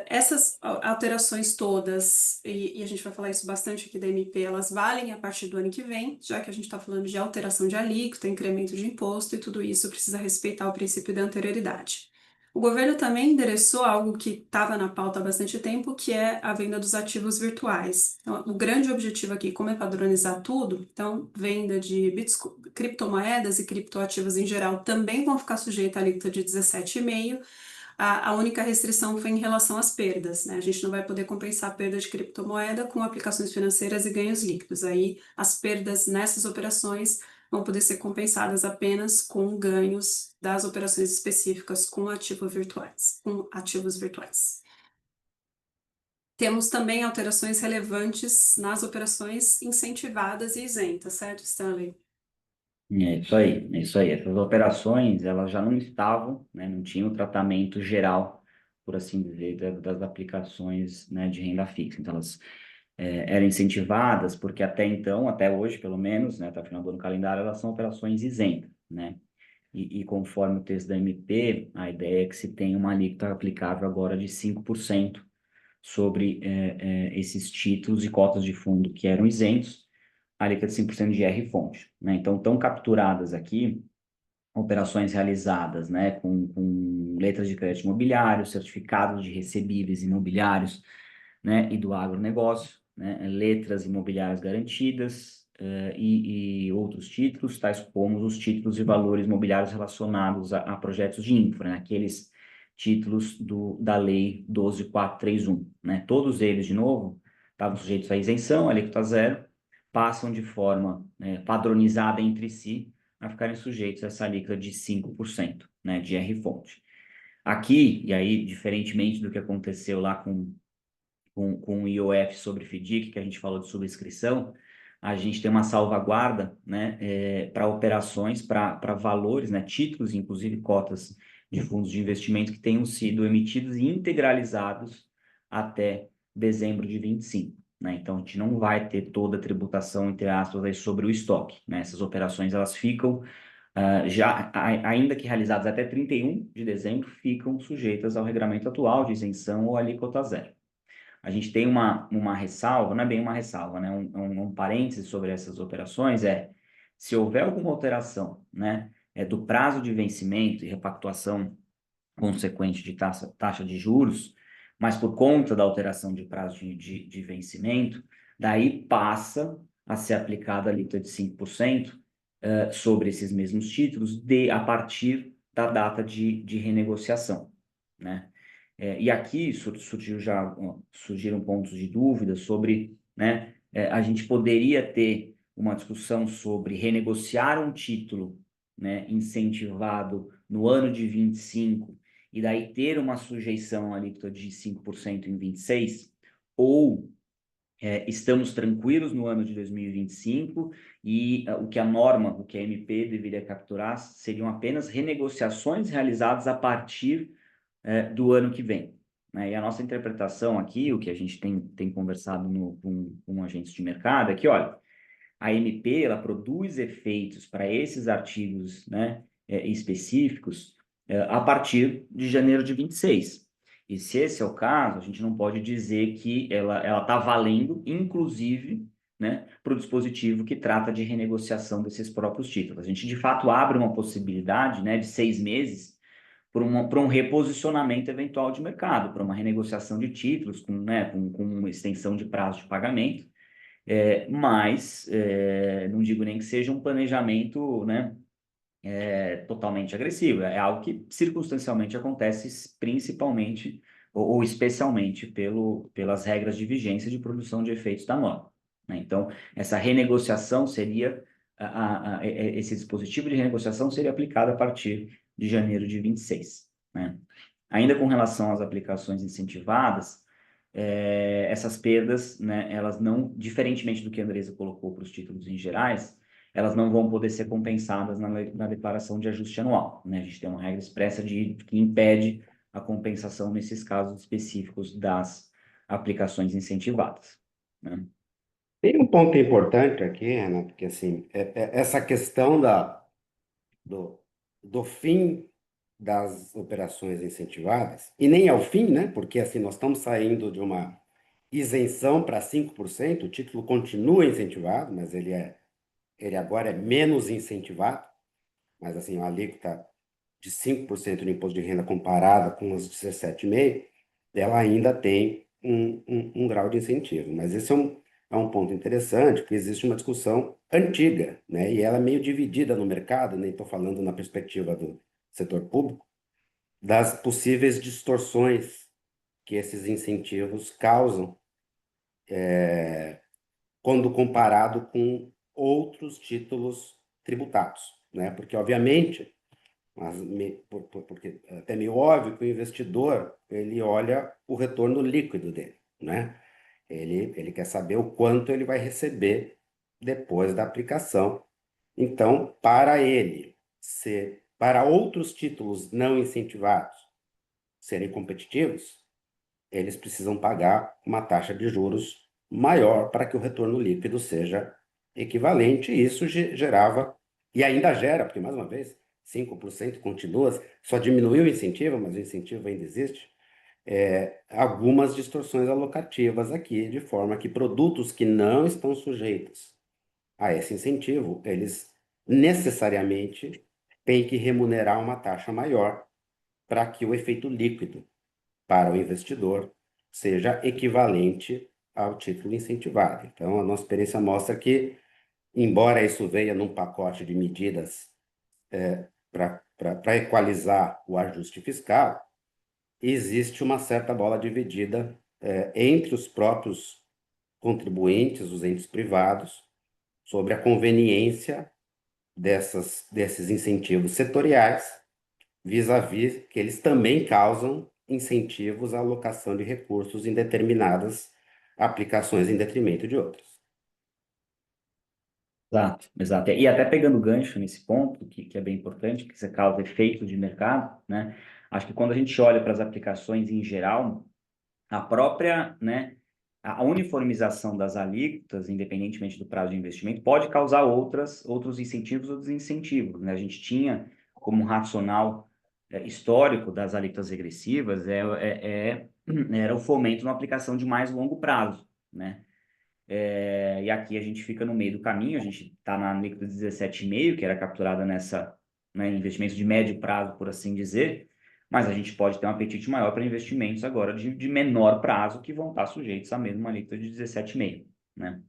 Essas alterações todas, e a gente vai falar isso bastante aqui da MP, elas valem a partir do ano que vem, já que a gente está falando de alteração de alíquota, incremento de imposto, e tudo isso precisa respeitar o princípio da anterioridade. O governo também endereçou algo que estava na pauta há bastante tempo, que é a venda dos ativos virtuais. Então, o grande objetivo aqui, como é padronizar tudo, então, venda de criptomoedas e criptoativos em geral também vão ficar sujeitos à alíquota de 17,5%. A única restrição foi em relação às perdas, né? A gente não vai poder compensar a perda de criptomoeda com aplicações financeiras e ganhos líquidos. Aí, as perdas nessas operações vão poder ser compensadas apenas com ganhos das operações específicas com ativos virtuais. Temos também alterações relevantes nas operações incentivadas e isentas, certo, Stanley? É isso aí, é isso aí. Essas operações, elas já não estavam, né, não tinham o tratamento geral, por assim dizer, das aplicações, né, de renda fixa. Então, elas eram incentivadas porque até então, até hoje, pelo menos, né, até o final do ano calendário, elas são operações isentas, né? E conforme o texto da MP, a ideia é que se tenha uma alíquota aplicável agora de 5% sobre esses títulos e cotas de fundo que eram isentos, a alíquota de 5% de R-fonte, né? Então, estão capturadas aqui operações realizadas, né, com letras de crédito imobiliário, certificados de recebíveis imobiliários, né, e do agronegócio, né, letras imobiliárias garantidas, e outros títulos, tais como os títulos e valores imobiliários relacionados a projetos de infra, né, aqueles títulos da Lei 12.431, né, todos eles, de novo, estavam sujeitos à isenção, alíquota zero, passam de forma padronizada entre si a ficarem sujeitos a essa alíquota de 5%, né, de R-fonte. Aqui, e aí, diferentemente do que aconteceu lá com o IOF sobre FDIC, que a gente falou de subscrição, a gente tem uma salvaguarda, né, para operações, para valores, né, títulos, inclusive cotas de fundos de investimento que tenham sido emitidos e integralizados até dezembro de 25. Né? Então, a gente não vai ter toda a tributação, entre aspas, aí sobre o estoque. Né? Essas operações, elas ficam, ainda que realizadas até 31 de dezembro, ficam sujeitas ao regramento atual de isenção ou alíquota zero. A gente tem uma ressalva, não é bem uma ressalva, né? Um parêntese sobre essas operações se houver alguma alteração, né, do prazo de vencimento e repactuação consequente de taxa de juros, mas por conta da alteração de prazo de vencimento, daí passa a ser aplicada a alíquota de 5% sobre esses mesmos títulos a partir da data de renegociação, né? E aqui surgiram pontos de dúvida sobre, né, a gente poderia ter uma discussão sobre renegociar um título, né, incentivado no ano de 25 e daí ter uma sujeição alíquota de 5% em 26, ou estamos tranquilos no ano de 2025 e o que a norma, o que a MP deveria capturar seriam apenas renegociações realizadas a partir do ano que vem, né? E a nossa interpretação aqui, o que a gente tem conversado com agentes de mercado, é que, olha, a MP ela produz efeitos para esses artigos, né, específicos a partir de janeiro de 26. E se esse é o caso, a gente não pode dizer que ela está valendo, inclusive, né, para o dispositivo que trata de renegociação desses próprios títulos. A gente, de fato, abre uma possibilidade, né, de 6 meses para um reposicionamento eventual de mercado, para uma renegociação de títulos com uma extensão de prazo de pagamento, mas não digo nem que seja um planejamento, né, totalmente agressivo, é algo que circunstancialmente acontece principalmente ou especialmente pelas regras de vigência de produção de efeitos da norma, né? Então, essa renegociação seria, esse dispositivo de renegociação seria aplicado a partir de janeiro de 26, né? Ainda com relação às aplicações incentivadas, essas perdas, né, elas não, diferentemente do que a Andresa colocou para os títulos em gerais, elas não vão poder ser compensadas na declaração de ajuste anual, né? A gente tem uma regra expressa que impede a compensação nesses casos específicos das aplicações incentivadas, né? Tem um ponto importante aqui, Renato, que assim, essa questão do, do fim das operações incentivadas, e nem ao fim, né? Porque assim, nós estamos saindo de uma isenção para 5%, o título continua incentivado, mas ele agora é menos incentivado, mas assim, a alíquota de 5% no imposto de renda comparada com os 17,5%, ela ainda tem um grau de incentivo. Mas esse é um ponto interessante, porque existe uma discussão antiga, né? E ela é meio dividida no mercado, nem estou falando na perspectiva do setor público, das possíveis distorções que esses incentivos causam quando comparado com outros títulos tributados, né? Porque, obviamente, porque é até meio óbvio que o investidor ele olha o retorno líquido dele, né? Ele quer saber o quanto ele vai receber depois da aplicação. Então, para outros títulos não incentivados serem competitivos, eles precisam pagar uma taxa de juros maior para que o retorno líquido seja equivalente. E isso gerava, e ainda gera, porque, mais uma vez, 5% continua, só diminuiu o incentivo, mas o incentivo ainda existe, algumas distorções alocativas aqui, de forma que produtos que não estão sujeitos a esse incentivo, eles necessariamente têm que remunerar uma taxa maior para que o efeito líquido para o investidor seja equivalente ao título incentivado. Então, a nossa experiência mostra que, embora isso venha num pacote de medidas para equalizar o ajuste fiscal, existe uma certa bola dividida entre os próprios contribuintes, os entes privados, sobre a conveniência desses incentivos setoriais, vis-à-vis que eles também causam incentivos à alocação de recursos em determinadas aplicações em detrimento de outras. Exato, exato. E até pegando gancho nesse ponto, que é bem importante, que você causa efeitos de mercado, né? Acho que quando a gente olha para as aplicações em geral, a própria, né, a uniformização das alíquotas, independentemente do prazo de investimento, pode causar outros incentivos ou desincentivos, né? A gente tinha como racional histórico das alíquotas regressivas era o fomento na aplicação de mais longo prazo, né? E aqui a gente fica no meio do caminho, a gente está na alíquota 17,5, que era capturada nessa, né, investimento de médio prazo, por assim dizer, mas a gente pode ter um apetite maior para investimentos agora de menor prazo, que vão estar sujeitos à mesma alíquota de 17,5, né?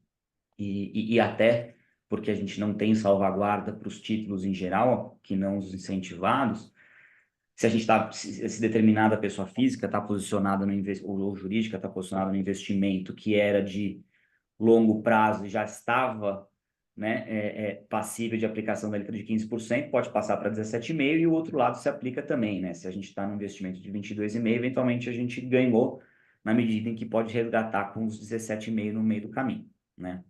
E até porque a gente não tem salvaguarda para os títulos em geral, que não os incentivados, se a gente está, se determinada pessoa física está posicionada no ou jurídica está posicionada no investimento que era de longo prazo e já estava, né, passível de aplicação da alíquota de 15%, pode passar para 17,5% e o outro lado se aplica também, né? Se a gente está no investimento de 22,5%, eventualmente a gente ganhou na medida em que pode resgatar com os 17,5% no meio do caminho, né?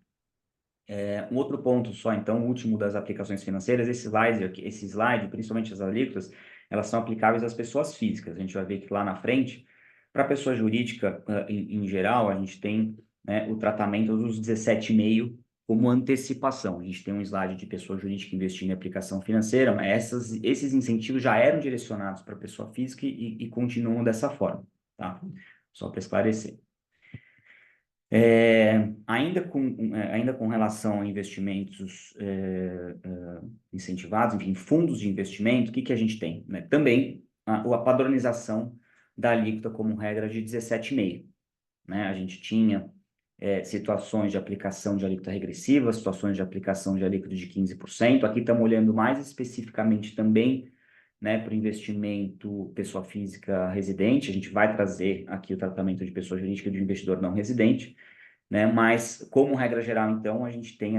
Um outro ponto só, então, o último das aplicações financeiras, esse slide, principalmente as alíquotas, elas são aplicáveis às pessoas físicas. A gente vai ver que lá na frente, para a pessoa jurídica, em geral, a gente tem, né, o tratamento dos 17,5% como antecipação. A gente tem um slide de pessoa jurídica investindo em aplicação financeira, mas esses incentivos já eram direcionados para a pessoa física e continuam dessa forma, tá? Só para esclarecer. Ainda com relação a investimentos incentivados, enfim, fundos de investimento, o que a gente tem? Né? Também a padronização da alíquota como regra de 17,5%. Né? A gente tinha situações de aplicação de alíquota regressiva, situações de aplicação de alíquota de 15%. Aqui estamos olhando mais especificamente também, né, para o investimento pessoa física residente. A gente vai trazer aqui o tratamento de pessoa jurídica e de investidor não residente, né? Mas, como regra geral, então, a gente tem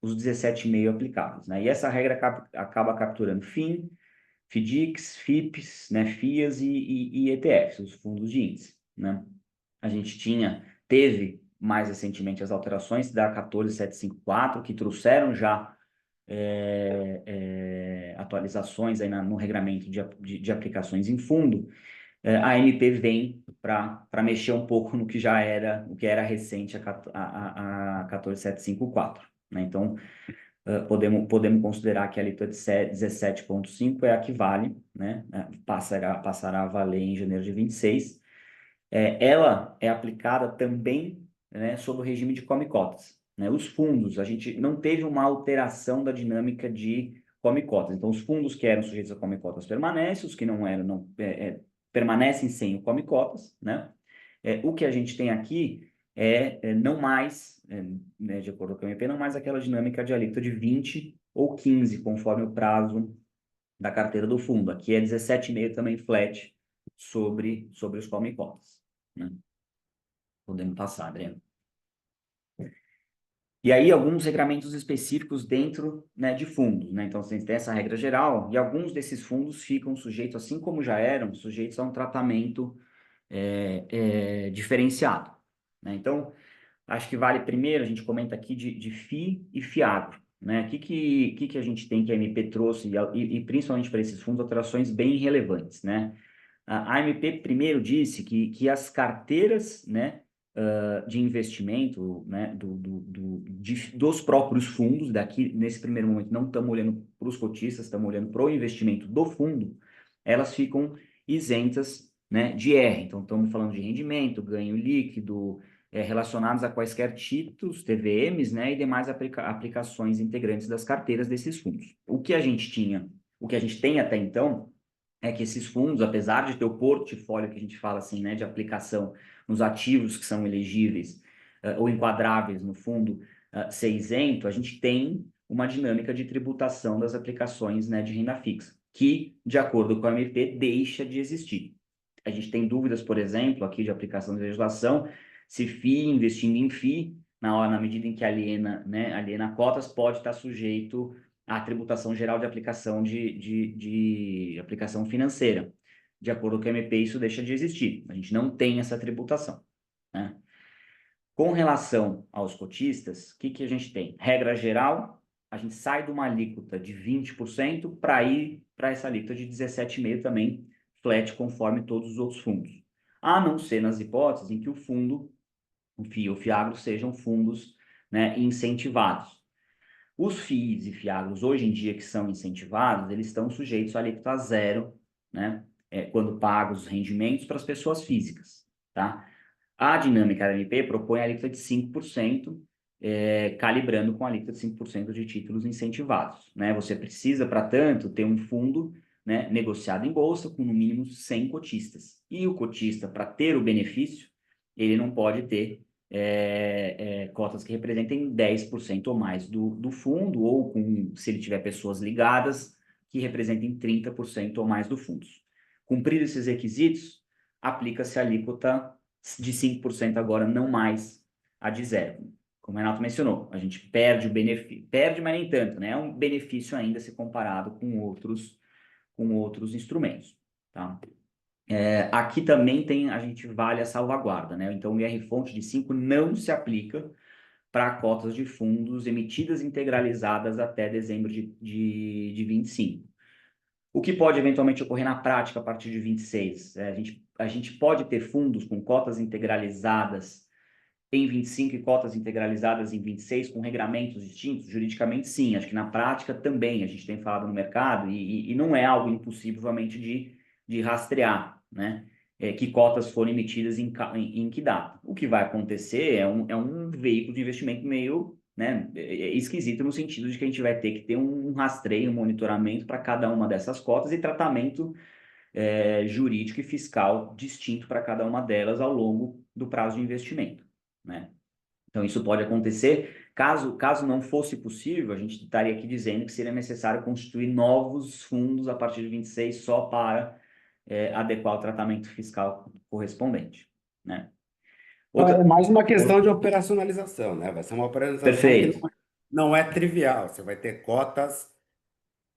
os 17,5% aplicáveis, né? E essa regra acaba capturando FIM, FDICs, FIPs, né, FIAs e ETFs, os fundos de índice, né? A gente teve mais recentemente as alterações da 14754, que trouxeram já atualizações aí no regramento de aplicações em fundo. A MP vem para mexer um pouco no que era recente a 14754, né? Então, podemos considerar que a alíquota de 17,5 é a que vale, né? Passará a valer em janeiro de 26. Ela é aplicada também, né, sob o regime de come-cotas, né? Os fundos, a gente não teve uma alteração da dinâmica de come-cotas. Então, os fundos que eram sujeitos a come-cotas permanecem, os que não eram permanecem sem o come-cotas, né? O que a gente tem aqui não mais, né, de acordo com o MP, não mais aquela dinâmica de alíquota de 20 ou 15, conforme o prazo da carteira do fundo. Aqui é 17,5 também flat sobre os come-cotas, né? Podemos passar, Adriano. E aí, alguns regramentos específicos dentro, né, de fundos, né? Então, você tem essa regra geral, e alguns desses fundos ficam sujeitos, assim como já eram, sujeitos a um tratamento diferenciado, né? Então, acho que vale primeiro, a gente comenta aqui de FI e FIAGRO, né? O que a gente tem que a MP trouxe, e principalmente para esses fundos, alterações bem relevantes, né? A MP primeiro disse que as carteiras, né, de investimento, né, dos próprios fundos, daqui nesse primeiro momento não estamos olhando para os cotistas, estamos olhando para o investimento do fundo, elas ficam isentas, né, de R. Então, estamos falando de rendimento, ganho líquido, relacionados a quaisquer títulos, TVMs, né, e demais aplicações integrantes das carteiras desses fundos. O que a gente tem até então, é que esses fundos, apesar de ter o portfólio que a gente fala assim, né, de aplicação nos ativos que são elegíveis ou enquadráveis no fundo ser isento, a gente tem uma dinâmica de tributação das aplicações, né, de renda fixa, que, de acordo com a MP, deixa de existir. A gente tem dúvidas, por exemplo, aqui de aplicação de legislação, se FII investindo em FII, na medida em que aliena cotas, pode estar sujeito à tributação geral de aplicação de aplicação financeira. De acordo com o MP, isso deixa de existir. A gente não tem essa tributação, né? Com relação aos cotistas, o que a gente tem? Regra geral, a gente sai de uma alíquota de 20% para ir para essa alíquota de 17,5% também, flat, conforme todos os outros fundos. A não ser nas hipóteses em que o fundo, o FII ou FIAGRO, sejam fundos, né, incentivados. Os FIIs e FIAGROS, hoje em dia, que são incentivados, eles estão sujeitos à alíquota zero, né, quando pagos os rendimentos para as pessoas físicas, tá? A dinâmica da MP propõe a alíquota de 5%, calibrando com a alíquota de 5% de títulos incentivados, né? Você precisa, para tanto, ter um fundo, né, negociado em bolsa com no mínimo 100 cotistas. E o cotista, para ter o benefício, ele não pode ter cotas que representem 10% ou mais do fundo, ou se ele tiver pessoas ligadas, que representem 30% ou mais do fundo. Cumpridos esses requisitos, aplica-se a alíquota de 5% agora, não mais a de zero. Como o Renato mencionou, a gente perde o benefício, perde, mas nem tanto, né? É um benefício ainda se comparado com outros instrumentos, tá? Aqui também a gente vale a salvaguarda, né? Então, o IR-fonte de 5 não se aplica para cotas de fundos emitidas integralizadas até dezembro de 25. O que pode eventualmente ocorrer na prática a partir de 26? A gente pode ter fundos com cotas integralizadas em 25 e cotas integralizadas em 26 com regramentos distintos? Juridicamente, sim. Acho que na prática também. A gente tem falado no mercado e não é algo impossível, realmente, de rastrear, né? Que cotas foram emitidas em que data. O que vai acontecer é um veículo de investimento meio, né, esquisito, no sentido de que a gente vai ter que ter um rastreio, um monitoramento para cada uma dessas cotas e tratamento jurídico e fiscal distinto para cada uma delas ao longo do prazo de investimento, né? Então, isso pode acontecer. Caso não fosse possível, a gente estaria aqui dizendo que seria necessário constituir novos fundos a partir de 26 só para adequar o tratamento fiscal correspondente, né? É mais uma questão de operacionalização, né? Vai ser uma operacionalização que Perfeito. não é trivial. Você vai ter cotas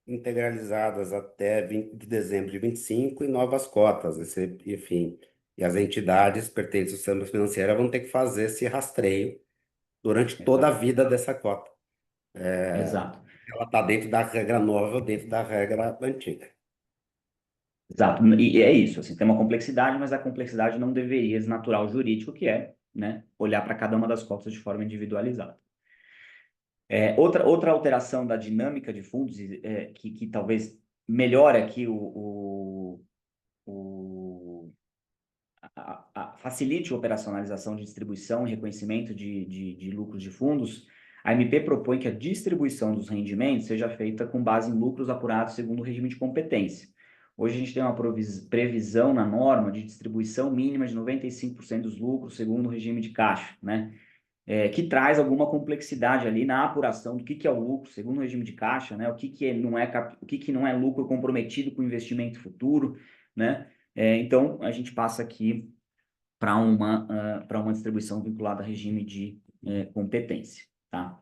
integralizadas até 20 de dezembro de 25 e novas cotas. Enfim, e as entidades pertencentes ao sistema financeiro vão ter que fazer esse rastreio durante toda a Exato. vida dessa cota. Exato. Ela está dentro da regra nova ou dentro da regra antiga. Exato. E é isso, assim, tem uma complexidade, mas a complexidade não deveria desnaturar o jurídico, que é, né, olhar para cada uma das cotas de forma individualizada. Outra alteração da dinâmica de fundos que talvez melhore aqui facilite a operacionalização de distribuição e reconhecimento de lucros de fundos. A MP propõe que a distribuição dos rendimentos seja feita com base em lucros apurados segundo o regime de competência. Hoje a gente tem uma previsão na norma de distribuição mínima de 95% dos lucros segundo o regime de caixa, né? Que traz alguma complexidade ali na apuração do que é o lucro, segundo o regime de caixa, né? O que não é lucro comprometido com investimento futuro, né? Então, a gente passa aqui para uma distribuição vinculada a regime de competência, tá?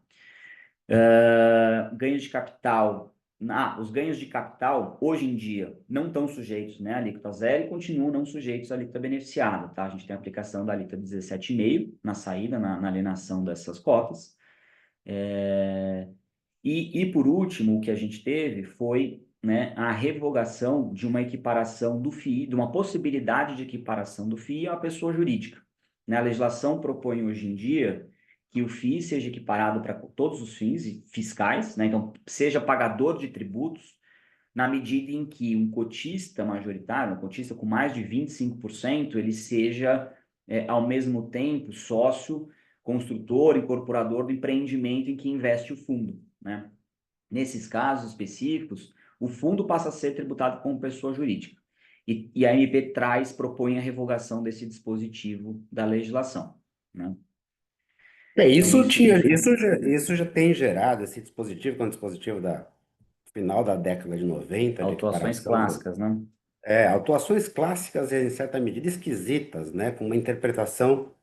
Ganhos de capital. Os ganhos de capital, hoje em dia, não estão sujeitos, né, à alíquota zero e continuam não sujeitos à alíquota beneficiada, tá? A gente tem a aplicação da alíquota 17,5 na saída, na alienação dessas cotas. E por último, o que a gente teve foi, né, a revogação de uma equiparação do FII, de uma possibilidade de equiparação do FII a uma pessoa jurídica. Né? A legislação propõe hoje em dia que o FII seja equiparado para todos os fins fiscais, né? Então, seja pagador de tributos, na medida em que um cotista majoritário, um cotista com mais de 25%, ele seja, ao mesmo tempo, sócio, construtor, incorporador do empreendimento em que investe o fundo, né? Nesses casos específicos, o fundo passa a ser tributado como pessoa jurídica. E a MP propõe a revogação desse dispositivo da legislação, né? Então, Isso já tem gerado esse dispositivo, que é um dispositivo da final da década de 90 de autuações equiparação. clássicas, né? Autuações clássicas e, em certa medida, esquisitas, né? Com uma interpretação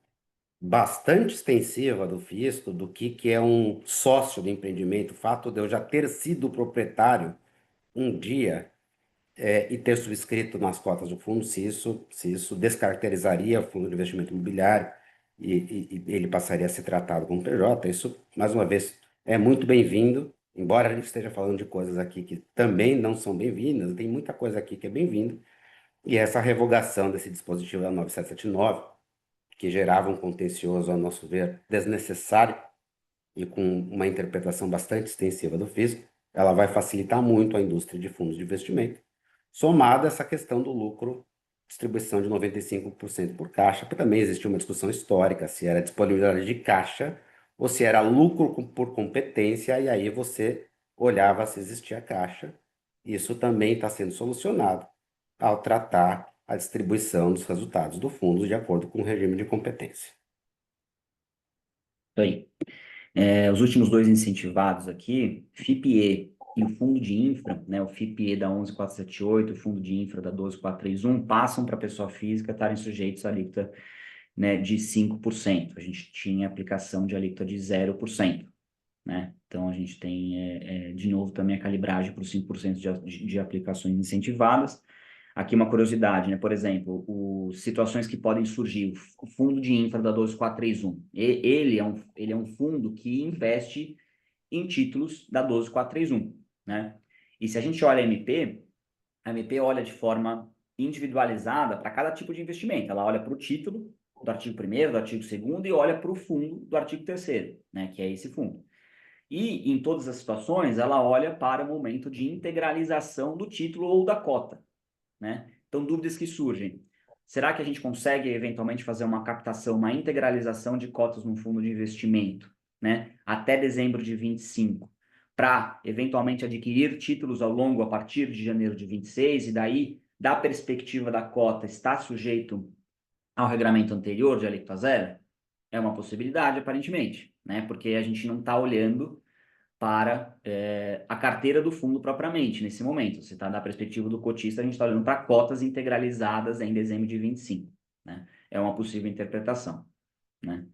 bastante extensiva do fisco, do que é um sócio do empreendimento, o fato de eu já ter sido proprietário um dia e ter subscrito nas cotas do fundo, se isso descaracterizaria o fundo de investimento imobiliário e ele passaria a ser tratado como PJ. Isso, mais uma vez, é muito bem-vindo, embora a gente esteja falando de coisas aqui que também não são bem-vindas, tem muita coisa aqui que é bem-vinda, e essa revogação desse dispositivo da 9779, que gerava um contencioso, a nosso ver, desnecessário e com uma interpretação bastante extensiva do fisco, ela vai facilitar muito a indústria de fundos de investimento, somada essa questão do lucro, distribuição de 95% por caixa, porque também existiu uma discussão histórica se era disponibilidade de caixa ou se era lucro por competência, e aí você olhava se existia caixa. Isso também está sendo solucionado ao tratar a distribuição dos resultados do fundo de acordo com o regime de competência. Isso aí. Os últimos dois incentivados aqui, FIPE. e o fundo de infra, né, o FIPE da 11.478, o fundo de infra da 12.431, passam para a pessoa física estarem sujeitos à alíquota, né, de 5%. A gente tinha aplicação de alíquota de 0%. Né? Então, a gente tem, de novo, também a calibragem para os 5% de aplicações incentivadas. Aqui uma curiosidade, né? Por exemplo, situações que podem surgir, o fundo de infra da 12431, ele é um fundo que investe em títulos da 12431, né? E se a gente olha a MP olha de forma individualizada para cada tipo de investimento. Ela olha para o título do artigo 1º, do artigo 2º e olha para o fundo do artigo 3º, né? Que é esse fundo. E, em todas as situações, ela olha para o momento de integralização do título ou da cota, né? Então, dúvidas que surgem. Será que a gente consegue, eventualmente, fazer uma captação, uma integralização de cotas num fundo de investimento, né? Até dezembro de 25, para, eventualmente, adquirir títulos ao longo a partir de janeiro de 26, e daí, da perspectiva da cota, está sujeito ao regulamento anterior de alíquota zero? É uma possibilidade, aparentemente, né? Porque a gente não está olhando para a carteira do fundo propriamente, nesse momento. Se está da perspectiva do cotista, a gente está olhando para cotas integralizadas em dezembro de 25, né? É uma possível interpretação, né?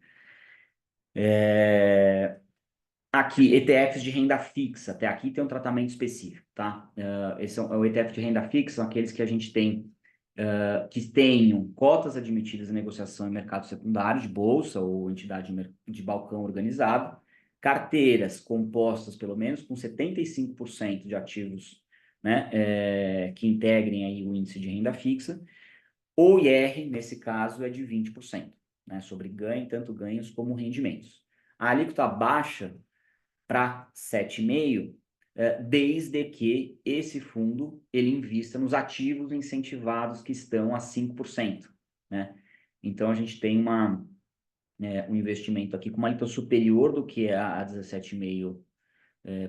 Aqui, ETFs de renda fixa. Até aqui tem um tratamento específico, tá? Esse é o ETF de renda fixa, são aqueles que a gente tem que tenham cotas admitidas em negociação em mercado secundário, de bolsa ou entidade de balcão organizado, carteiras compostas pelo menos com 75% de ativos, né, que integrem aí o índice de renda fixa. O IR, nesse caso, é de 20%, né, sobre tanto ganhos como rendimentos. A alíquota baixa para 7,5%, desde que esse fundo ele invista nos ativos incentivados que estão a 5%, né? Então, a gente tem um investimento aqui com uma alíquota superior do que a 17,5%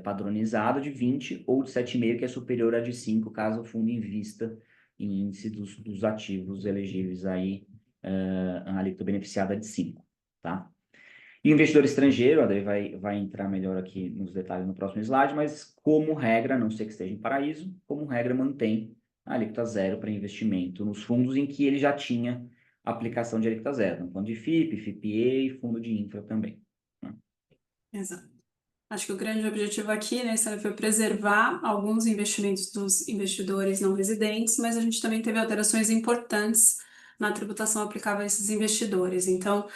padronizado, de 20%, ou de 7,5%, que é superior a de 5%, caso o fundo invista em índice dos ativos elegíveis aí, a alíquota beneficiada de 5%, tá? E o investidor estrangeiro, a Adri vai entrar melhor aqui nos detalhes no próximo slide, mas como regra, a não ser que esteja em paraíso, como regra mantém a alíquota zero para investimento nos fundos em que ele já tinha aplicação de alíquota zero, no fundo de FIP, FIPE e fundo de infra também, né? Exato. Acho que o grande objetivo aqui, né, foi preservar alguns investimentos dos investidores não residentes, mas a gente também teve alterações importantes na tributação aplicável a esses investidores. Então,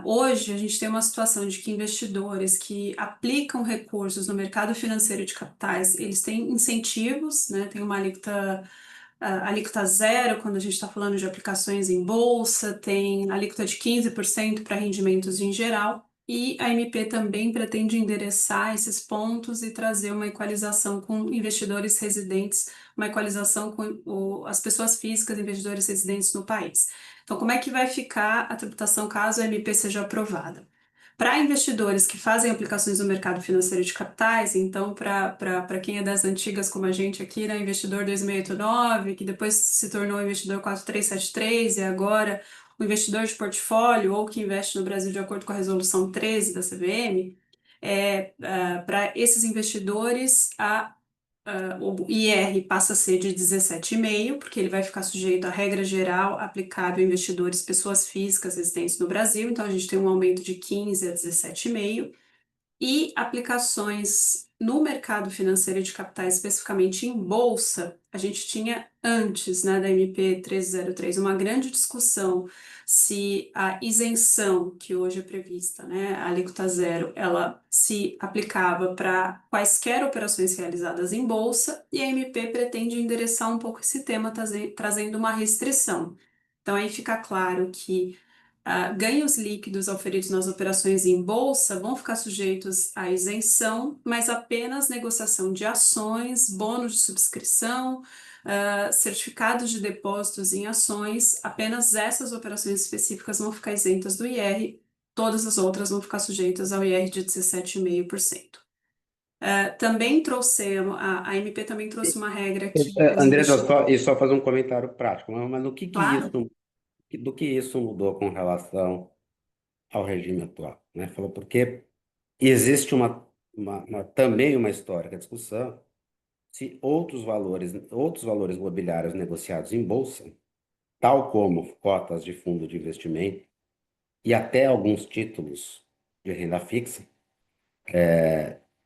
hoje a gente tem uma situação de que investidores que aplicam recursos no mercado financeiro de capitais, eles têm incentivos, né, tem uma alíquota zero quando a gente está falando de aplicações em bolsa, tem alíquota de 15% para rendimentos em geral. E a MP também pretende endereçar esses pontos e trazer uma equalização com investidores residentes, uma equalização com as pessoas físicas, investidores residentes no país. Então, como é que vai ficar a tributação caso a MP seja aprovada? Para investidores que fazem aplicações no mercado financeiro de capitais, então, para quem é das antigas como a gente aqui, né, investidor 2689, que depois se tornou investidor 4373 e agora o investidor de portfólio ou que investe no Brasil de acordo com a resolução 13 da CVM, para esses investidores, o IR passa a ser de 17,5%, porque ele vai ficar sujeito à regra geral aplicável a investidores, pessoas físicas residentes no Brasil, então a gente tem um aumento de 15% a 17,5%. E aplicações no mercado financeiro de capitais, especificamente em bolsa, a gente tinha antes, né, da MP 1303, uma grande discussão se a isenção que hoje é prevista, né, a alíquota zero, ela se aplicava para quaisquer operações realizadas em bolsa, e a MP pretende endereçar um pouco esse tema, trazendo uma restrição. Então, aí fica claro que ganhos líquidos auferidos nas operações em bolsa vão ficar sujeitos à isenção, mas apenas negociação de ações, bônus de subscrição, certificados de depósitos em ações, apenas essas operações específicas vão ficar isentas do IR, todas as outras vão ficar sujeitas ao IR de 17,5%. Também trouxemos, a MP também trouxe uma regra que os André, investidores. só fazer um comentário prático, mas no que isso, Claro. do que isso mudou com relação ao regime atual, né? Falou porque existe uma também uma histórica discussão se outros valores mobiliários negociados em bolsa, tal como cotas de fundo de investimento e até alguns títulos de renda fixa,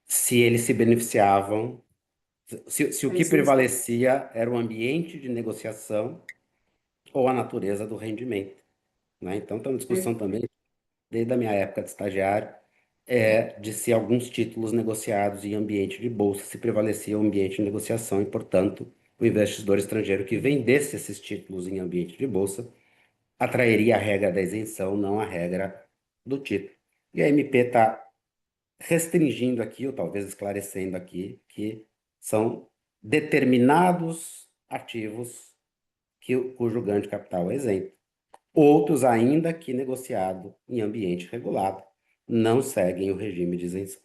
se eles se beneficiavam, se o É que isso mesmo. prevalecia era o ambiente de negociação ou a natureza do rendimento, né? Então, tem uma discussão também, desde a minha época de estagiário, de se alguns títulos negociados em ambiente de bolsa se prevalecia o ambiente de negociação e, portanto, o investidor estrangeiro que vendesse esses títulos em ambiente de bolsa atrairia a regra da isenção, não a regra do título. E a MP está restringindo aqui, ou talvez esclarecendo aqui, que são determinados ativos cujo ganho de capital é isento. Outros, ainda que negociado em ambiente regulado, não seguem o regime de isenção.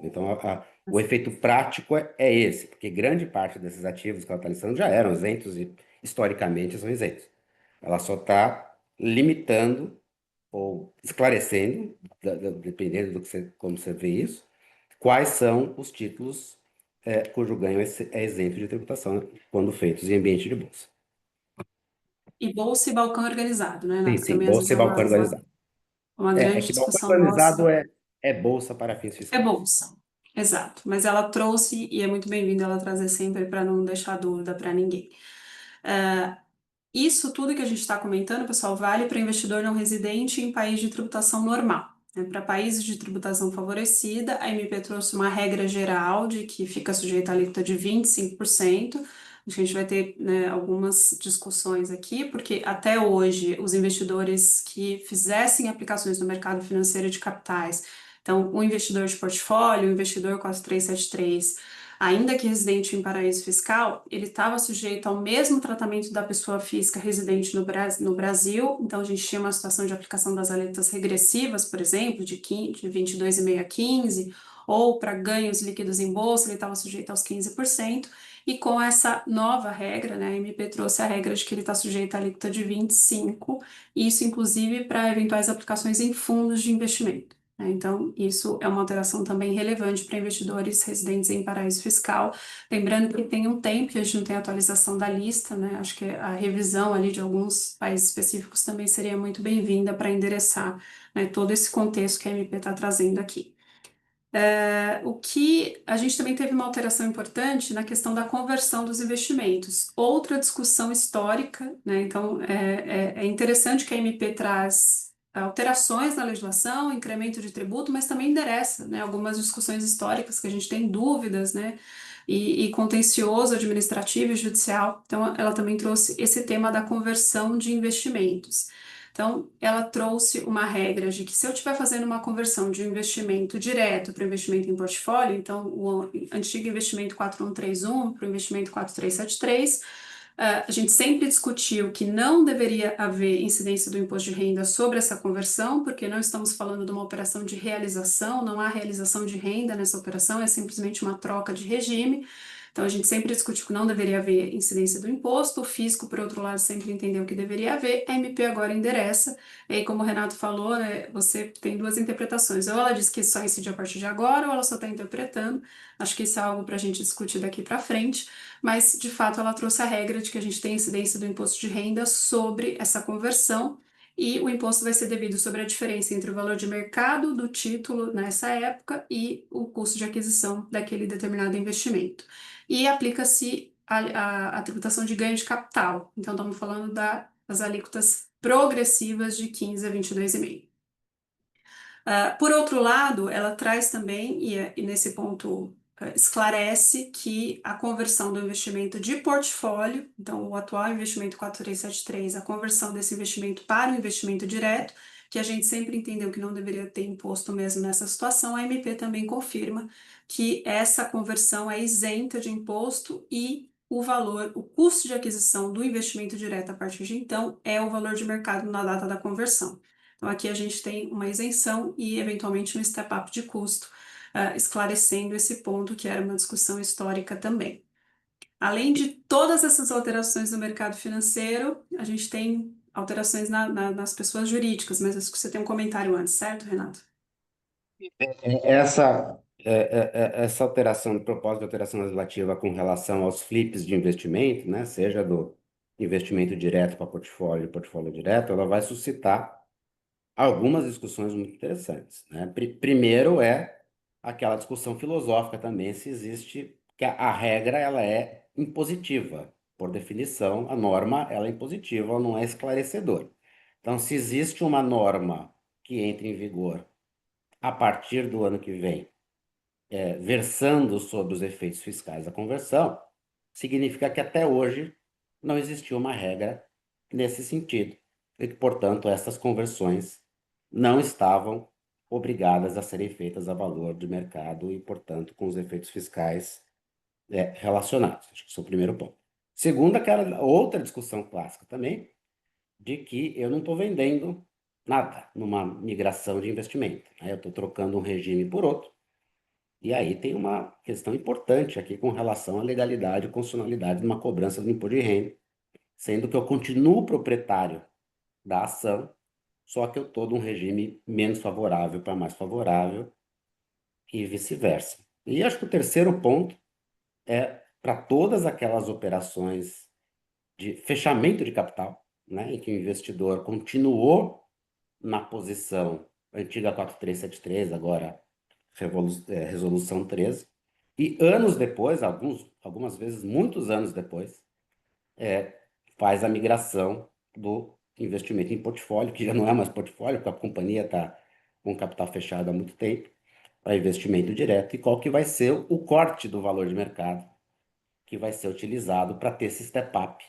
Então, o efeito prático é esse, porque grande parte desses ativos que ela está listando já eram isentos e, historicamente, são isentos. Ela só está limitando ou esclarecendo, dependendo como você vê isso, quais são os títulos cujo ganho é isento de tributação, né, quando feitos em ambiente de bolsa. E bolsa e balcão organizado, né, Sim, Renato? sim, Também às vezes bolsa e é balcão organizado. uma É grande que balcão discussão organizado nossa. é bolsa para fins É fiscais. bolsa, exato. Mas ela trouxe, e é muito bem-vindo ela trazer sempre para não deixar dúvida para ninguém. Isso tudo que a gente está comentando, pessoal, vale para investidor não residente em país de tributação normal, né? Para países de tributação favorecida, a MP trouxe uma regra geral de que fica sujeita à alíquota de 25%. Acho que a gente vai ter, né, algumas discussões aqui, porque até hoje os investidores que fizessem aplicações no mercado financeiro de capitais, então o investidor de portfólio, o investidor 4373, ainda que residente em paraíso fiscal, ele estava sujeito ao mesmo tratamento da pessoa física residente no Brasil. Então, a gente tinha uma situação de aplicação das alíquotas regressivas, por exemplo, de 22,5% a 15%, ou para ganhos líquidos em bolsa, ele estava sujeito aos 15%. E com essa nova regra, né, a MP trouxe a regra de que ele está sujeito à alíquota de 25%, isso inclusive para eventuais aplicações em fundos de investimento, né? Então, isso é uma alteração também relevante para investidores residentes em paraíso fiscal. Lembrando que tem um tempo que a gente não tem atualização da lista, né? Acho que a revisão ali de alguns países específicos também seria muito bem-vinda para endereçar, né, todo esse contexto que a MP está trazendo aqui. O que a gente também teve uma alteração importante na questão da conversão dos investimentos. Outra discussão histórica, né? Então, é interessante que a MP traz alterações na legislação, incremento de tributo, mas também endereça, né, algumas discussões históricas que a gente tem dúvidas, né? E contencioso administrativo e judicial. Então, ela também trouxe esse tema da conversão de investimentos. Então, ela trouxe uma regra de que se eu estiver fazendo uma conversão de um investimento direto para o investimento em portfólio, então o antigo investimento 4131 para o investimento 4373, a gente sempre discutiu que não deveria haver incidência do imposto de renda sobre essa conversão, porque não estamos falando de uma operação de realização, não há realização de renda nessa operação, é simplesmente uma troca de regime. Então, a gente sempre discutiu que não deveria haver incidência do imposto, o fisco, por outro lado, sempre entendeu que deveria haver, a MP agora endereça, e aí, como o Renato falou, né, você tem duas interpretações, ou ela diz que só incide a partir de agora, ou ela só está interpretando, acho que isso é algo para a gente discutir daqui para frente, mas, de fato, ela trouxe a regra de que a gente tem incidência do imposto de renda sobre essa conversão, e o imposto vai ser devido sobre a diferença entre o valor de mercado do título nessa época e o custo de aquisição daquele determinado investimento. E aplica-se a tributação de ganho de capital. Então, estamos falando das alíquotas progressivas de 15 a 22,5%. Por outro lado, ela traz também, e nesse ponto esclarece que a conversão do investimento de portfólio, então o atual investimento 4373, a conversão desse investimento para o investimento direto, que a gente sempre entendeu que não deveria ter imposto mesmo nessa situação, a MP também confirma que essa conversão é isenta de imposto e o valor, o custo de aquisição do investimento direto a partir de então é o valor de mercado na data da conversão. Então, aqui a gente tem uma isenção e, eventualmente, um step-up de custo, esclarecendo esse ponto que era uma discussão histórica também. Além de todas essas alterações no mercado financeiro, a gente tem alterações nas pessoas jurídicas, mas acho que você tem um comentário antes, certo, Renato? Essa essa alteração, propósito de alteração legislativa com relação aos flips de investimento, né, seja do investimento direto para portfólio, portfólio direto, ela vai suscitar algumas discussões muito interessantes, né? Primeiro é aquela discussão filosófica também, se existe, que a regra ela é impositiva. Por definição, a norma ela é impositiva, ela não é esclarecedora. Então, se existe uma norma que entre em vigor a partir do ano que vem, versando sobre os efeitos fiscais da conversão, significa que até hoje não existiu uma regra nesse sentido, e que, portanto, essas conversões não estavam obrigadas a serem feitas a valor de mercado e, portanto, com os efeitos fiscais relacionados. Acho que esse é o primeiro ponto. Segundo, aquela outra discussão clássica também, de que eu não estou vendendo nada numa migração de investimento, né? Eu estou trocando um regime por outro. E aí tem uma questão importante aqui com relação à legalidade e constitucionalidade de uma cobrança do imposto de renda, sendo que eu continuo proprietário da ação, só que eu estou num regime menos favorável para mais favorável e vice-versa. E acho que o terceiro ponto é para todas aquelas operações de fechamento de capital, né, em que o investidor continuou na posição antiga 4373, agora resolução 13, e anos depois, algumas vezes muitos anos depois, é, faz a migração do investimento em portfólio, que já não é mais portfólio, porque a companhia está com capital fechado há muito tempo, para investimento direto, e qual que vai ser o corte do valor de mercado que vai ser utilizado para ter esse step-up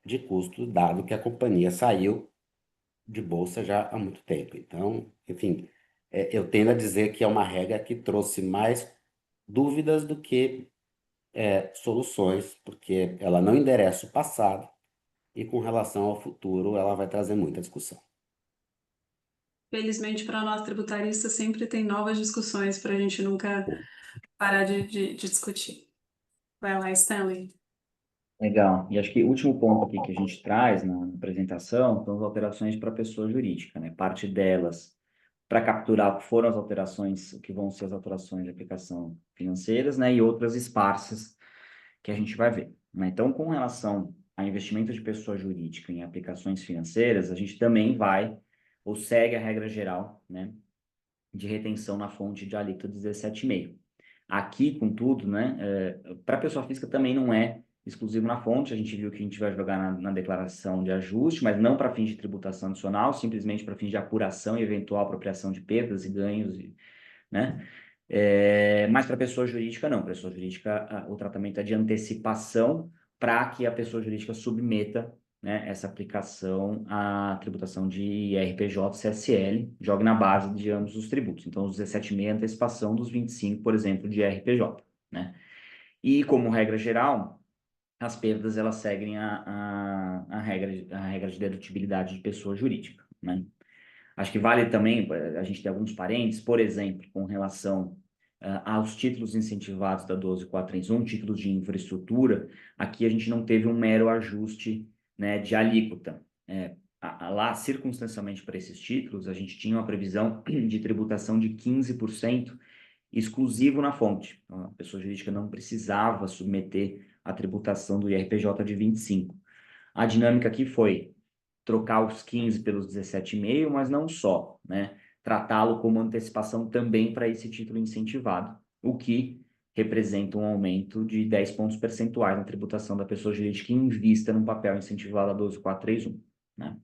de custo, dado que a companhia saiu de bolsa já há muito tempo. Então, enfim, eu tendo a dizer que é uma regra que trouxe mais dúvidas do que soluções, porque ela não endereça o passado e com relação ao futuro ela vai trazer muita discussão. Felizmente, para nós tributaristas, sempre tem novas discussões para a gente nunca parar de discutir. Vai lá, Stanley. Legal. E acho que o último ponto aqui que a gente traz na apresentação são as alterações para a pessoa jurídica, né? Parte delas para capturar foram as alterações, o que vão ser as alterações de aplicação financeiras, né? E outras esparsas que a gente vai ver, né? Então, com relação a investimento de pessoa jurídica em aplicações financeiras, a gente também vai ou segue a regra geral, né, de retenção na fonte de alíquota 17,5. Aqui, contudo, né, para a pessoa física também não é exclusivo na fonte, a gente viu que a gente vai jogar na declaração de ajuste, mas não para fins de tributação adicional, simplesmente para fins de apuração e eventual apropriação de perdas e ganhos, né? Mas para pessoa jurídica, não. Para pessoa jurídica, o tratamento é de antecipação para que a pessoa jurídica submeta, né, essa aplicação à tributação de IRPJ, CSL, jogue na base de ambos os tributos. Então, os 17,6 antecipação dos 25, por exemplo, de IRPJ, né? E, como regra geral, as perdas, elas seguem a regra de dedutibilidade de pessoa jurídica, né? Acho que vale também a gente ter alguns parênteses, por exemplo, com relação aos títulos incentivados da 12431, títulos de infraestrutura, aqui a gente não teve um mero ajuste, né, de alíquota. Lá, circunstancialmente para esses títulos, a gente tinha uma previsão de tributação de 15% exclusivo na fonte. Então, a pessoa jurídica não precisava submeter a tributação do IRPJ de 25%. A dinâmica aqui foi trocar os 15 pelos 17,5, mas não só, né? Tratá-lo como antecipação também para esse título incentivado, o que representa um aumento de 10 pontos percentuais na tributação da pessoa jurídica em vista num papel incentivado a 12.431, né?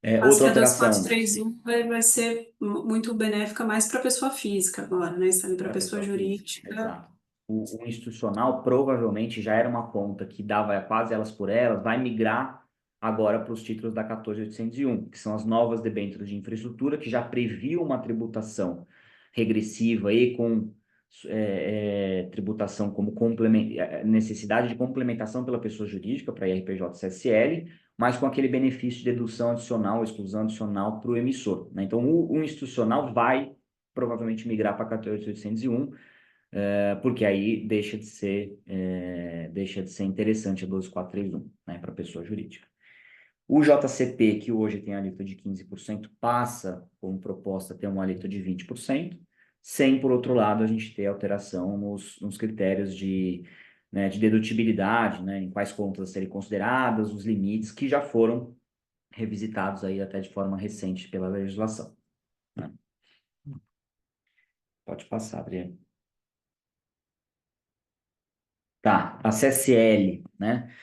Acho Outra que a alteração, 2431 vai ser muito benéfica mais para a pessoa física agora, né, Stanley? Para a para a pessoa pessoa física, jurídica. exato. O institucional provavelmente já era uma conta que dava quase elas por elas, vai migrar agora para os títulos da 14.801, que são as novas debêntures de infraestrutura, que já previam uma tributação regressiva e com tributação como necessidade de complementação pela pessoa jurídica para IRPJ e CSL, mas com aquele benefício de dedução adicional, exclusão adicional para o emissor, né? Então, o institucional vai provavelmente migrar para 14.801, porque aí deixa de ser interessante a 12.431, né, para a pessoa jurídica. O JCP, que hoje tem a alíquota de 15%, passa, como proposta, a ter uma alíquota de 20%, sem, por outro lado, a gente ter alteração nos critérios de, né, de dedutibilidade, né, em quais contas serem consideradas, os limites que já foram revisitados aí até de forma recente pela legislação, né? Pode passar, Adriano. Tá, a CSL, né?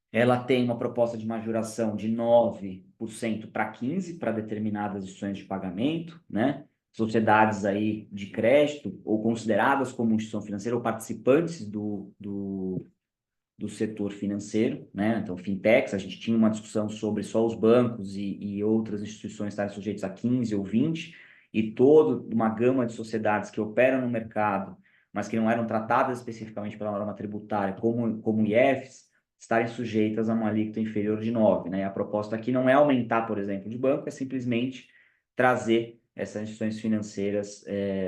Ela tem uma proposta de majoração de 9% para 15% para determinadas instituições de pagamento, né? Sociedades aí de crédito ou consideradas como instituição financeira ou participantes do setor financeiro, né? Então, fintechs, a gente tinha uma discussão sobre só os bancos e outras instituições estarem sujeitos a 15 ou 20, e toda uma gama de sociedades que operam no mercado, mas que não eram tratadas especificamente pela norma tributária, como IFs, estarem sujeitas a uma alíquota inferior de 9, né? E a proposta aqui não é aumentar, por exemplo, de banco, é simplesmente trazer essas instituições financeiras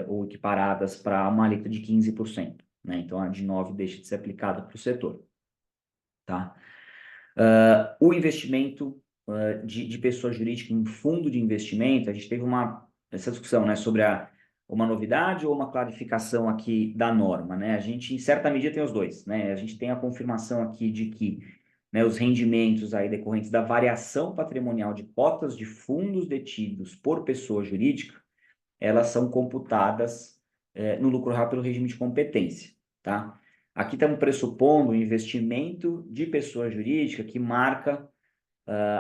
ou equiparadas para uma alíquota de 15%, né? Então, a de 9 deixa de ser aplicada para o setor. Tá? O investimento de pessoa jurídica em fundo de investimento, a gente teve essa discussão, né, sobre uma novidade ou uma clarificação aqui da norma, né? A gente, em certa medida, tem os dois, né? A gente tem a confirmação aqui de que, né, os rendimentos aí decorrentes da variação patrimonial de cotas de fundos detidos por pessoa jurídica, elas são computadas no lucro real pelo regime de competência, tá? Aqui estamos pressupondo o investimento de pessoa jurídica que marca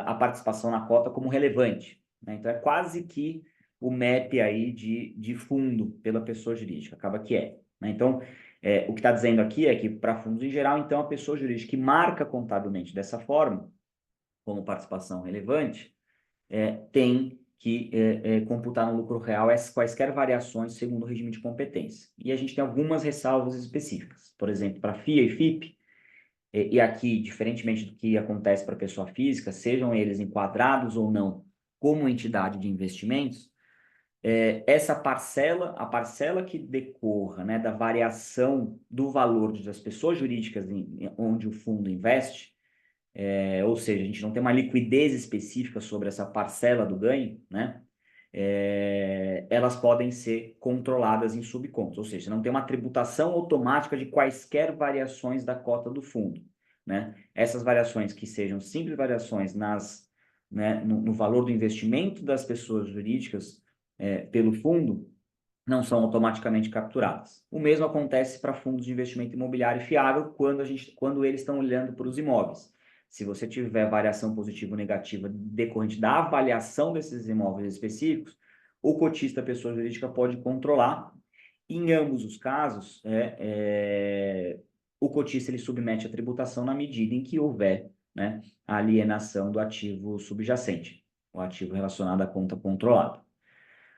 a participação na cota como relevante, né? Então, é quase que o MEP aí de fundo pela pessoa jurídica, acaba que é, né? Então, o que está dizendo aqui é que, para fundos em geral, então, a pessoa jurídica que marca contabilmente dessa forma, como participação relevante, tem que computar no lucro real quaisquer variações segundo o regime de competência. E a gente tem algumas ressalvas específicas. Por exemplo, para FIA e FIP, e aqui, diferentemente do que acontece para pessoa física, sejam eles enquadrados ou não como entidade de investimentos, essa parcela, a parcela que decorra, né, da variação do valor das pessoas jurídicas onde o fundo investe, ou seja, a gente não tem uma liquidez específica sobre essa parcela do ganho, né? Elas podem ser controladas em subcontos, ou seja, não tem uma tributação automática de quaisquer variações da cota do fundo, né? Essas variações que sejam simples variações no valor do investimento das pessoas jurídicas pelo fundo, não são automaticamente capturadas. O mesmo acontece para fundos de investimento imobiliário e fiável quando eles estão olhando para os imóveis. Se você tiver variação positiva ou negativa decorrente da avaliação desses imóveis específicos, o cotista, pessoa jurídica, pode controlar. Em ambos os casos, o cotista ele submete a tributação na medida em que houver, né, a alienação do ativo subjacente, o ativo relacionado à conta controlada.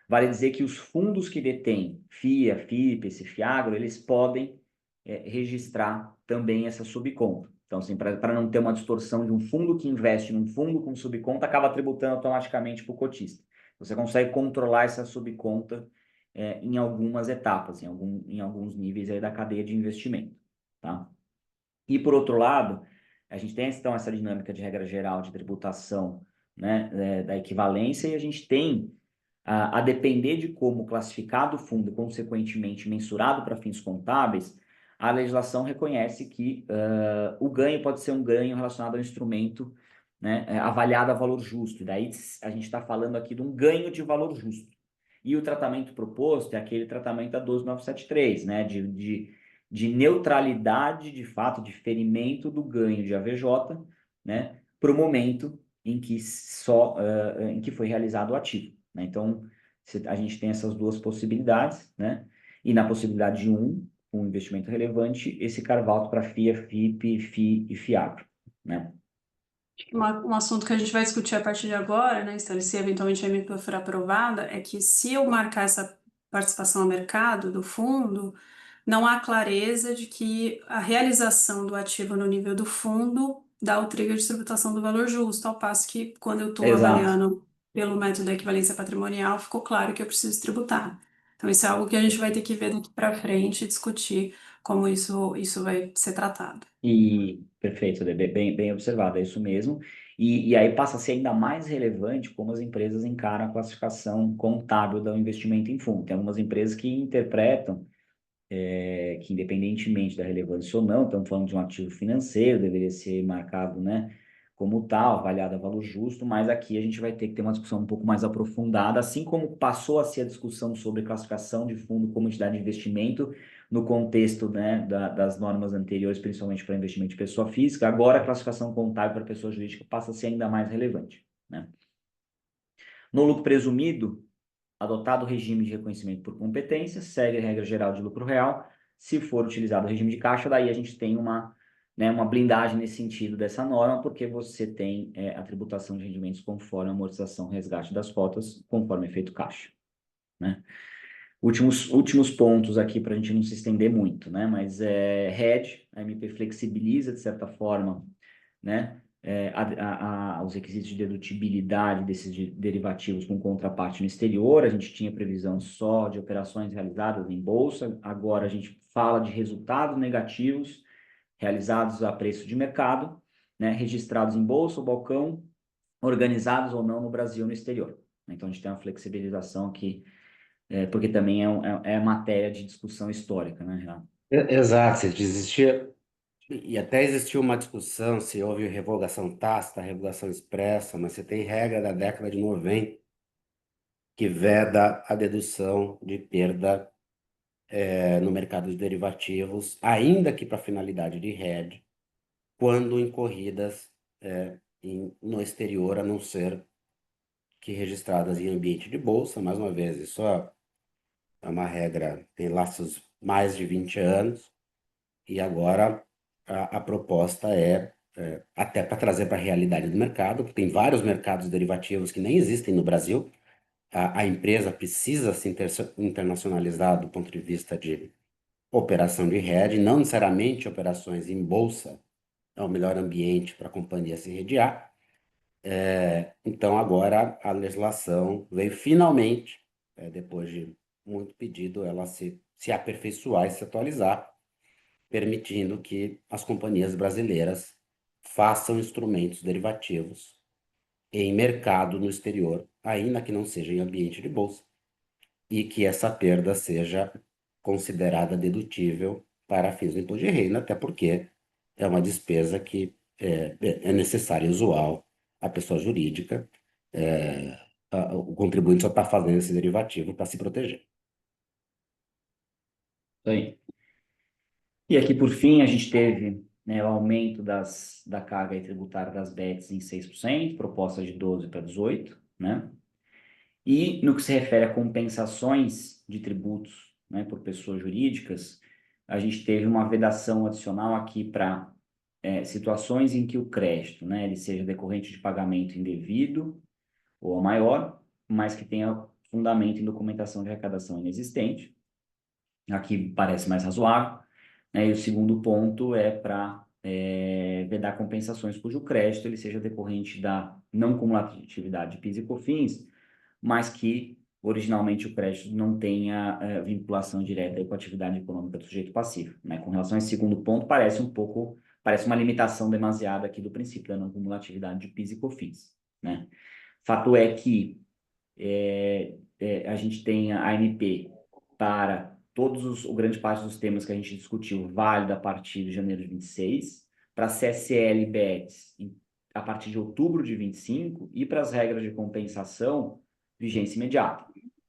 Vale dizer que os fundos que detêm FIA, FIP, esse FIAGRO, eles podem registrar também essa subconta. Então, assim, para não ter uma distorção de um fundo que investe num fundo com subconta, acaba tributando automaticamente para o cotista. Você consegue controlar essa subconta em algumas etapas, em alguns níveis aí da cadeia de investimento, tá? E, por outro lado, a gente tem, então, essa dinâmica de regra geral de tributação, né, da equivalência, e a gente tem a depender de como classificado o fundo e, consequentemente, mensurado para fins contábeis, a legislação reconhece que o ganho pode ser um ganho relacionado ao instrumento, né, avaliado a valor justo. E daí a gente está falando aqui de um ganho de valor justo. E o tratamento proposto é aquele tratamento da 12973, né, de neutralidade, de fato, de ferimento do ganho de AVJ, né, para o momento em que em que foi realizado o ativo, né? Então, a gente tem essas duas possibilidades, né? E na possibilidade de um investimento relevante, esse carve-out para FIA, FIP, FI e FIAGRO, né? Um assunto que a gente vai discutir a partir de agora, né, se eventualmente a MP for aprovada, é que se eu marcar essa participação ao mercado do fundo, não há clareza de que a realização do ativo no nível do fundo dá o trigger de tributação do valor justo, ao passo que quando eu estou Exato. avaliando pelo método da equivalência patrimonial, ficou claro que eu preciso tributar. Então, isso é algo que a gente vai ter que ver daqui para frente e discutir como isso vai ser tratado. Perfeito, bem observado, é isso mesmo. E aí passa a ser ainda mais relevante como as empresas encaram a classificação contábil do investimento em fundo. Tem algumas empresas que interpretam que independentemente da relevância ou não, estamos falando de um ativo financeiro, deveria ser marcado, né, como tal, avaliado a valor justo, mas aqui a gente vai ter que ter uma discussão um pouco mais aprofundada, assim como passou a ser a discussão sobre classificação de fundo como entidade de investimento no contexto, né, das normas anteriores, principalmente para investimento de pessoa física, agora a classificação contábil para pessoa jurídica passa a ser ainda mais relevante, né? No lucro presumido, adotado o regime de reconhecimento por competência, segue a regra geral de lucro real. Se for utilizado o regime de caixa, daí a gente tem uma blindagem nesse sentido dessa norma, porque você tem a tributação de rendimentos conforme a amortização, resgate das cotas, conforme efeito caixa, né? Últimos pontos aqui para a gente não se estender muito, né? Mas hedge, a MP flexibiliza, de certa forma, né, os requisitos de dedutibilidade desses derivativos com contraparte no exterior. A gente tinha previsão só de operações realizadas em bolsa, agora a gente fala de resultados negativos realizados a preço de mercado, né, registrados em bolsa ou balcão, organizados ou não no Brasil ou no exterior. Então a gente tem uma flexibilização aqui, porque também é matéria de discussão histórica, né, Renato? Exato, se existia, e até existiu uma discussão se houve revogação tácita, revogação expressa, mas você tem regra da década de 90 que veda a dedução de perda no mercado de derivativos, ainda que para finalidade de hedge, quando incorridas no exterior, a não ser que registradas em ambiente de bolsa. Mais uma vez, isso é uma regra, tem laços mais de 20 anos, e agora a proposta até para trazer para a realidade do mercado, porque tem vários mercados derivativos que nem existem no Brasil. A empresa precisa se internacionalizar do ponto de vista de operação de hedge, não necessariamente operações em bolsa é o melhor ambiente para a companhia se redear. Então, agora a legislação veio finalmente, depois de muito pedido, ela se aperfeiçoar e se atualizar, permitindo que as companhias brasileiras façam instrumentos derivativos em mercado no exterior, ainda que não seja em ambiente de bolsa, e que essa perda seja considerada dedutível para fins do imposto de renda, até porque é uma despesa que é necessária e usual à pessoa jurídica. O contribuinte só está fazendo esse derivativo para se proteger. Isso aí. E aqui, por fim, a gente teve, né, o aumento da carga aí tributária das BETs em 6%, proposta de 12% para 18%, né? E no que se refere a compensações de tributos, né, por pessoas jurídicas, a gente teve uma vedação adicional aqui para situações em que o crédito, né, ele seja decorrente de pagamento indevido ou maior, mas que tenha fundamento em documentação de arrecadação inexistente. Aqui parece mais razoável, né? E o segundo ponto é para vedar compensações cujo crédito ele seja decorrente da não cumulatividade de PIS e COFINS, mas que originalmente o crédito não tenha vinculação direta com a atividade econômica do sujeito passivo, né? Com relação a esse segundo ponto, parece uma limitação demasiada aqui do princípio da não cumulatividade de PIS e COFINS, né? Fato é que a gente tem a ANP para ou grande parte dos temas que a gente discutiu, válida a partir de janeiro de 26, para CSL e BETs a partir de outubro de 25 e para as regras de compensação, vigência imediata,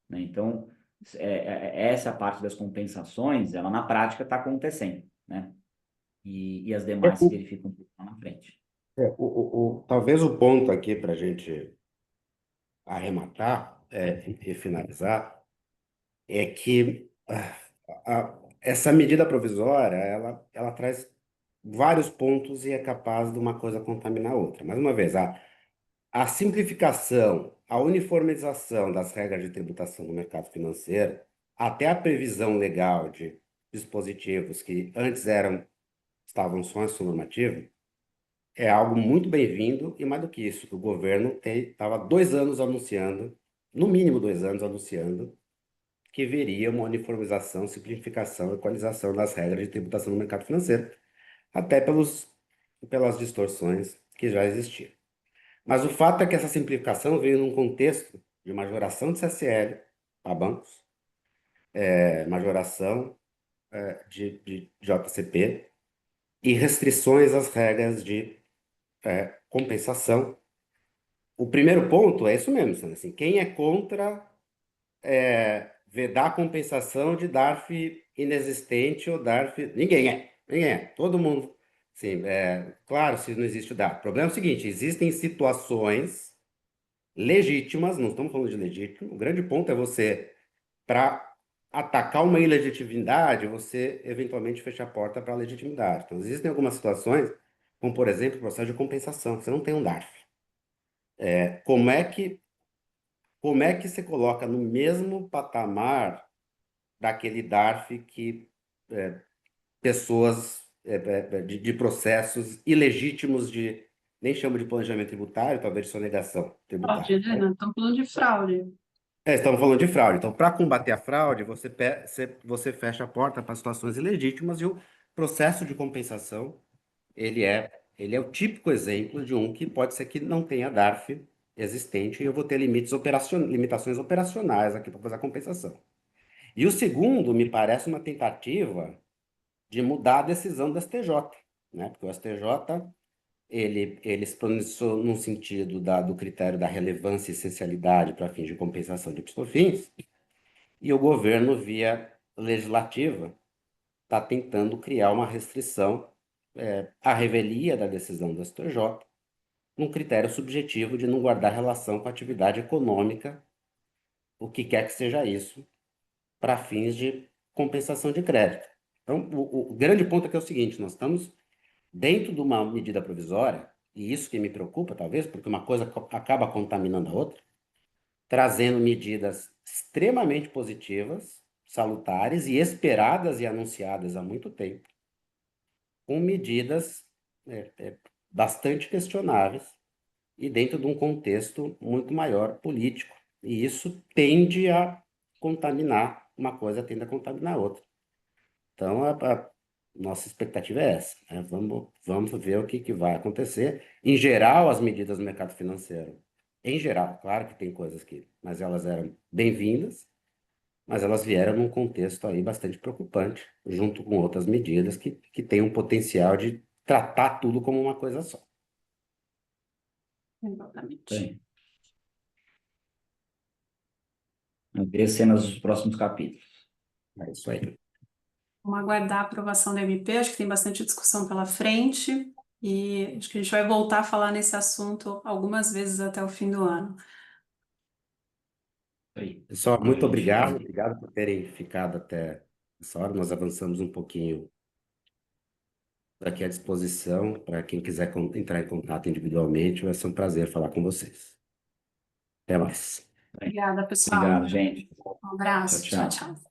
né? Então, essa parte das compensações, ela na prática está acontecendo, né? E as demais se verificam um pouco lá na frente. Talvez o ponto aqui para a gente arrematar e finalizar é que essa medida provisória ela traz vários pontos e é capaz de uma coisa contaminar a outra. Mais uma vez, a simplificação, a uniformização das regras de tributação do mercado financeiro, até a previsão legal de dispositivos que antes estavam só em sua normativa, é algo muito bem-vindo e mais do que isso, que o governo estava 2 anos anunciando, no mínimo 2 anos anunciando, que viria uma uniformização, simplificação e equalização das regras de tributação no mercado financeiro, até pelas distorções que já existiam. Mas o fato é que essa simplificação veio num contexto de majoração de CSL para bancos, majoração de JCP e restrições às regras de compensação. O primeiro ponto é isso mesmo, Sandra, assim, quem é contra vedar a compensação de DARF inexistente ou DARF... Ninguém é, ninguém é, todo mundo. Sim, claro, se não existe o DARF. O problema é o seguinte, existem situações legítimas, não estamos falando de legítimo, o grande ponto é você, para atacar uma ilegitimidade, você eventualmente fecha a porta para a legitimidade. Então, existem algumas situações, como por exemplo, o processo de compensação, você não tem um DARF. Como é que você coloca no mesmo patamar daquele DARF que pessoas de processos ilegítimos de, nem chamo de planejamento tributário, talvez de sonegação tributária. Fraude, né? Não estamos falando de fraude. Estamos falando de fraude. Então, para combater a fraude, você fecha a porta para situações ilegítimas e o processo de compensação, ele é o típico exemplo de um que pode ser que não tenha DARF existente e eu vou ter limitações operacionais aqui para fazer a compensação. E o segundo, me parece uma tentativa de mudar a decisão do STJ, né? Porque o STJ ele se pronunciou no sentido do critério da relevância e essencialidade para fins de compensação de PIS/COFINS, e o governo, via legislativa, está tentando criar uma restrição à revelia da decisão do STJ, num critério subjetivo de não guardar relação com a atividade econômica, o que quer que seja isso, para fins de compensação de crédito. Então, o grande ponto aqui é o seguinte: nós estamos dentro de uma medida provisória, e isso que me preocupa, talvez, porque uma coisa acaba contaminando a outra, trazendo medidas extremamente positivas, salutares e esperadas e anunciadas há muito tempo, com medidas bastante questionáveis e dentro de um contexto muito maior político. E isso tende a contaminar, uma coisa tende a contaminar a outra. Então, a nossa expectativa é essa, né? Vamos ver o que vai acontecer. Em geral, as medidas do mercado financeiro, em geral, claro que tem coisas mas elas eram bem-vindas, mas elas vieram num contexto aí bastante preocupante, junto com outras medidas que têm um potencial de tratar tudo como uma coisa só. Exatamente. Bem, vamos ver cenas dos próximos capítulos. É isso aí. Vamos aguardar a aprovação da MP, acho que tem bastante discussão pela frente e acho que a gente vai voltar a falar nesse assunto algumas vezes até o fim do ano. Aí. Pessoal, muito obrigado por terem ficado até essa hora. Nós avançamos um pouquinho aqui à disposição para quem quiser entrar em contato individualmente. Vai ser um prazer falar com vocês. Até mais. Obrigada, pessoal. Obrigado, gente. Um abraço. Tchau, Tchau, tchau. tchau.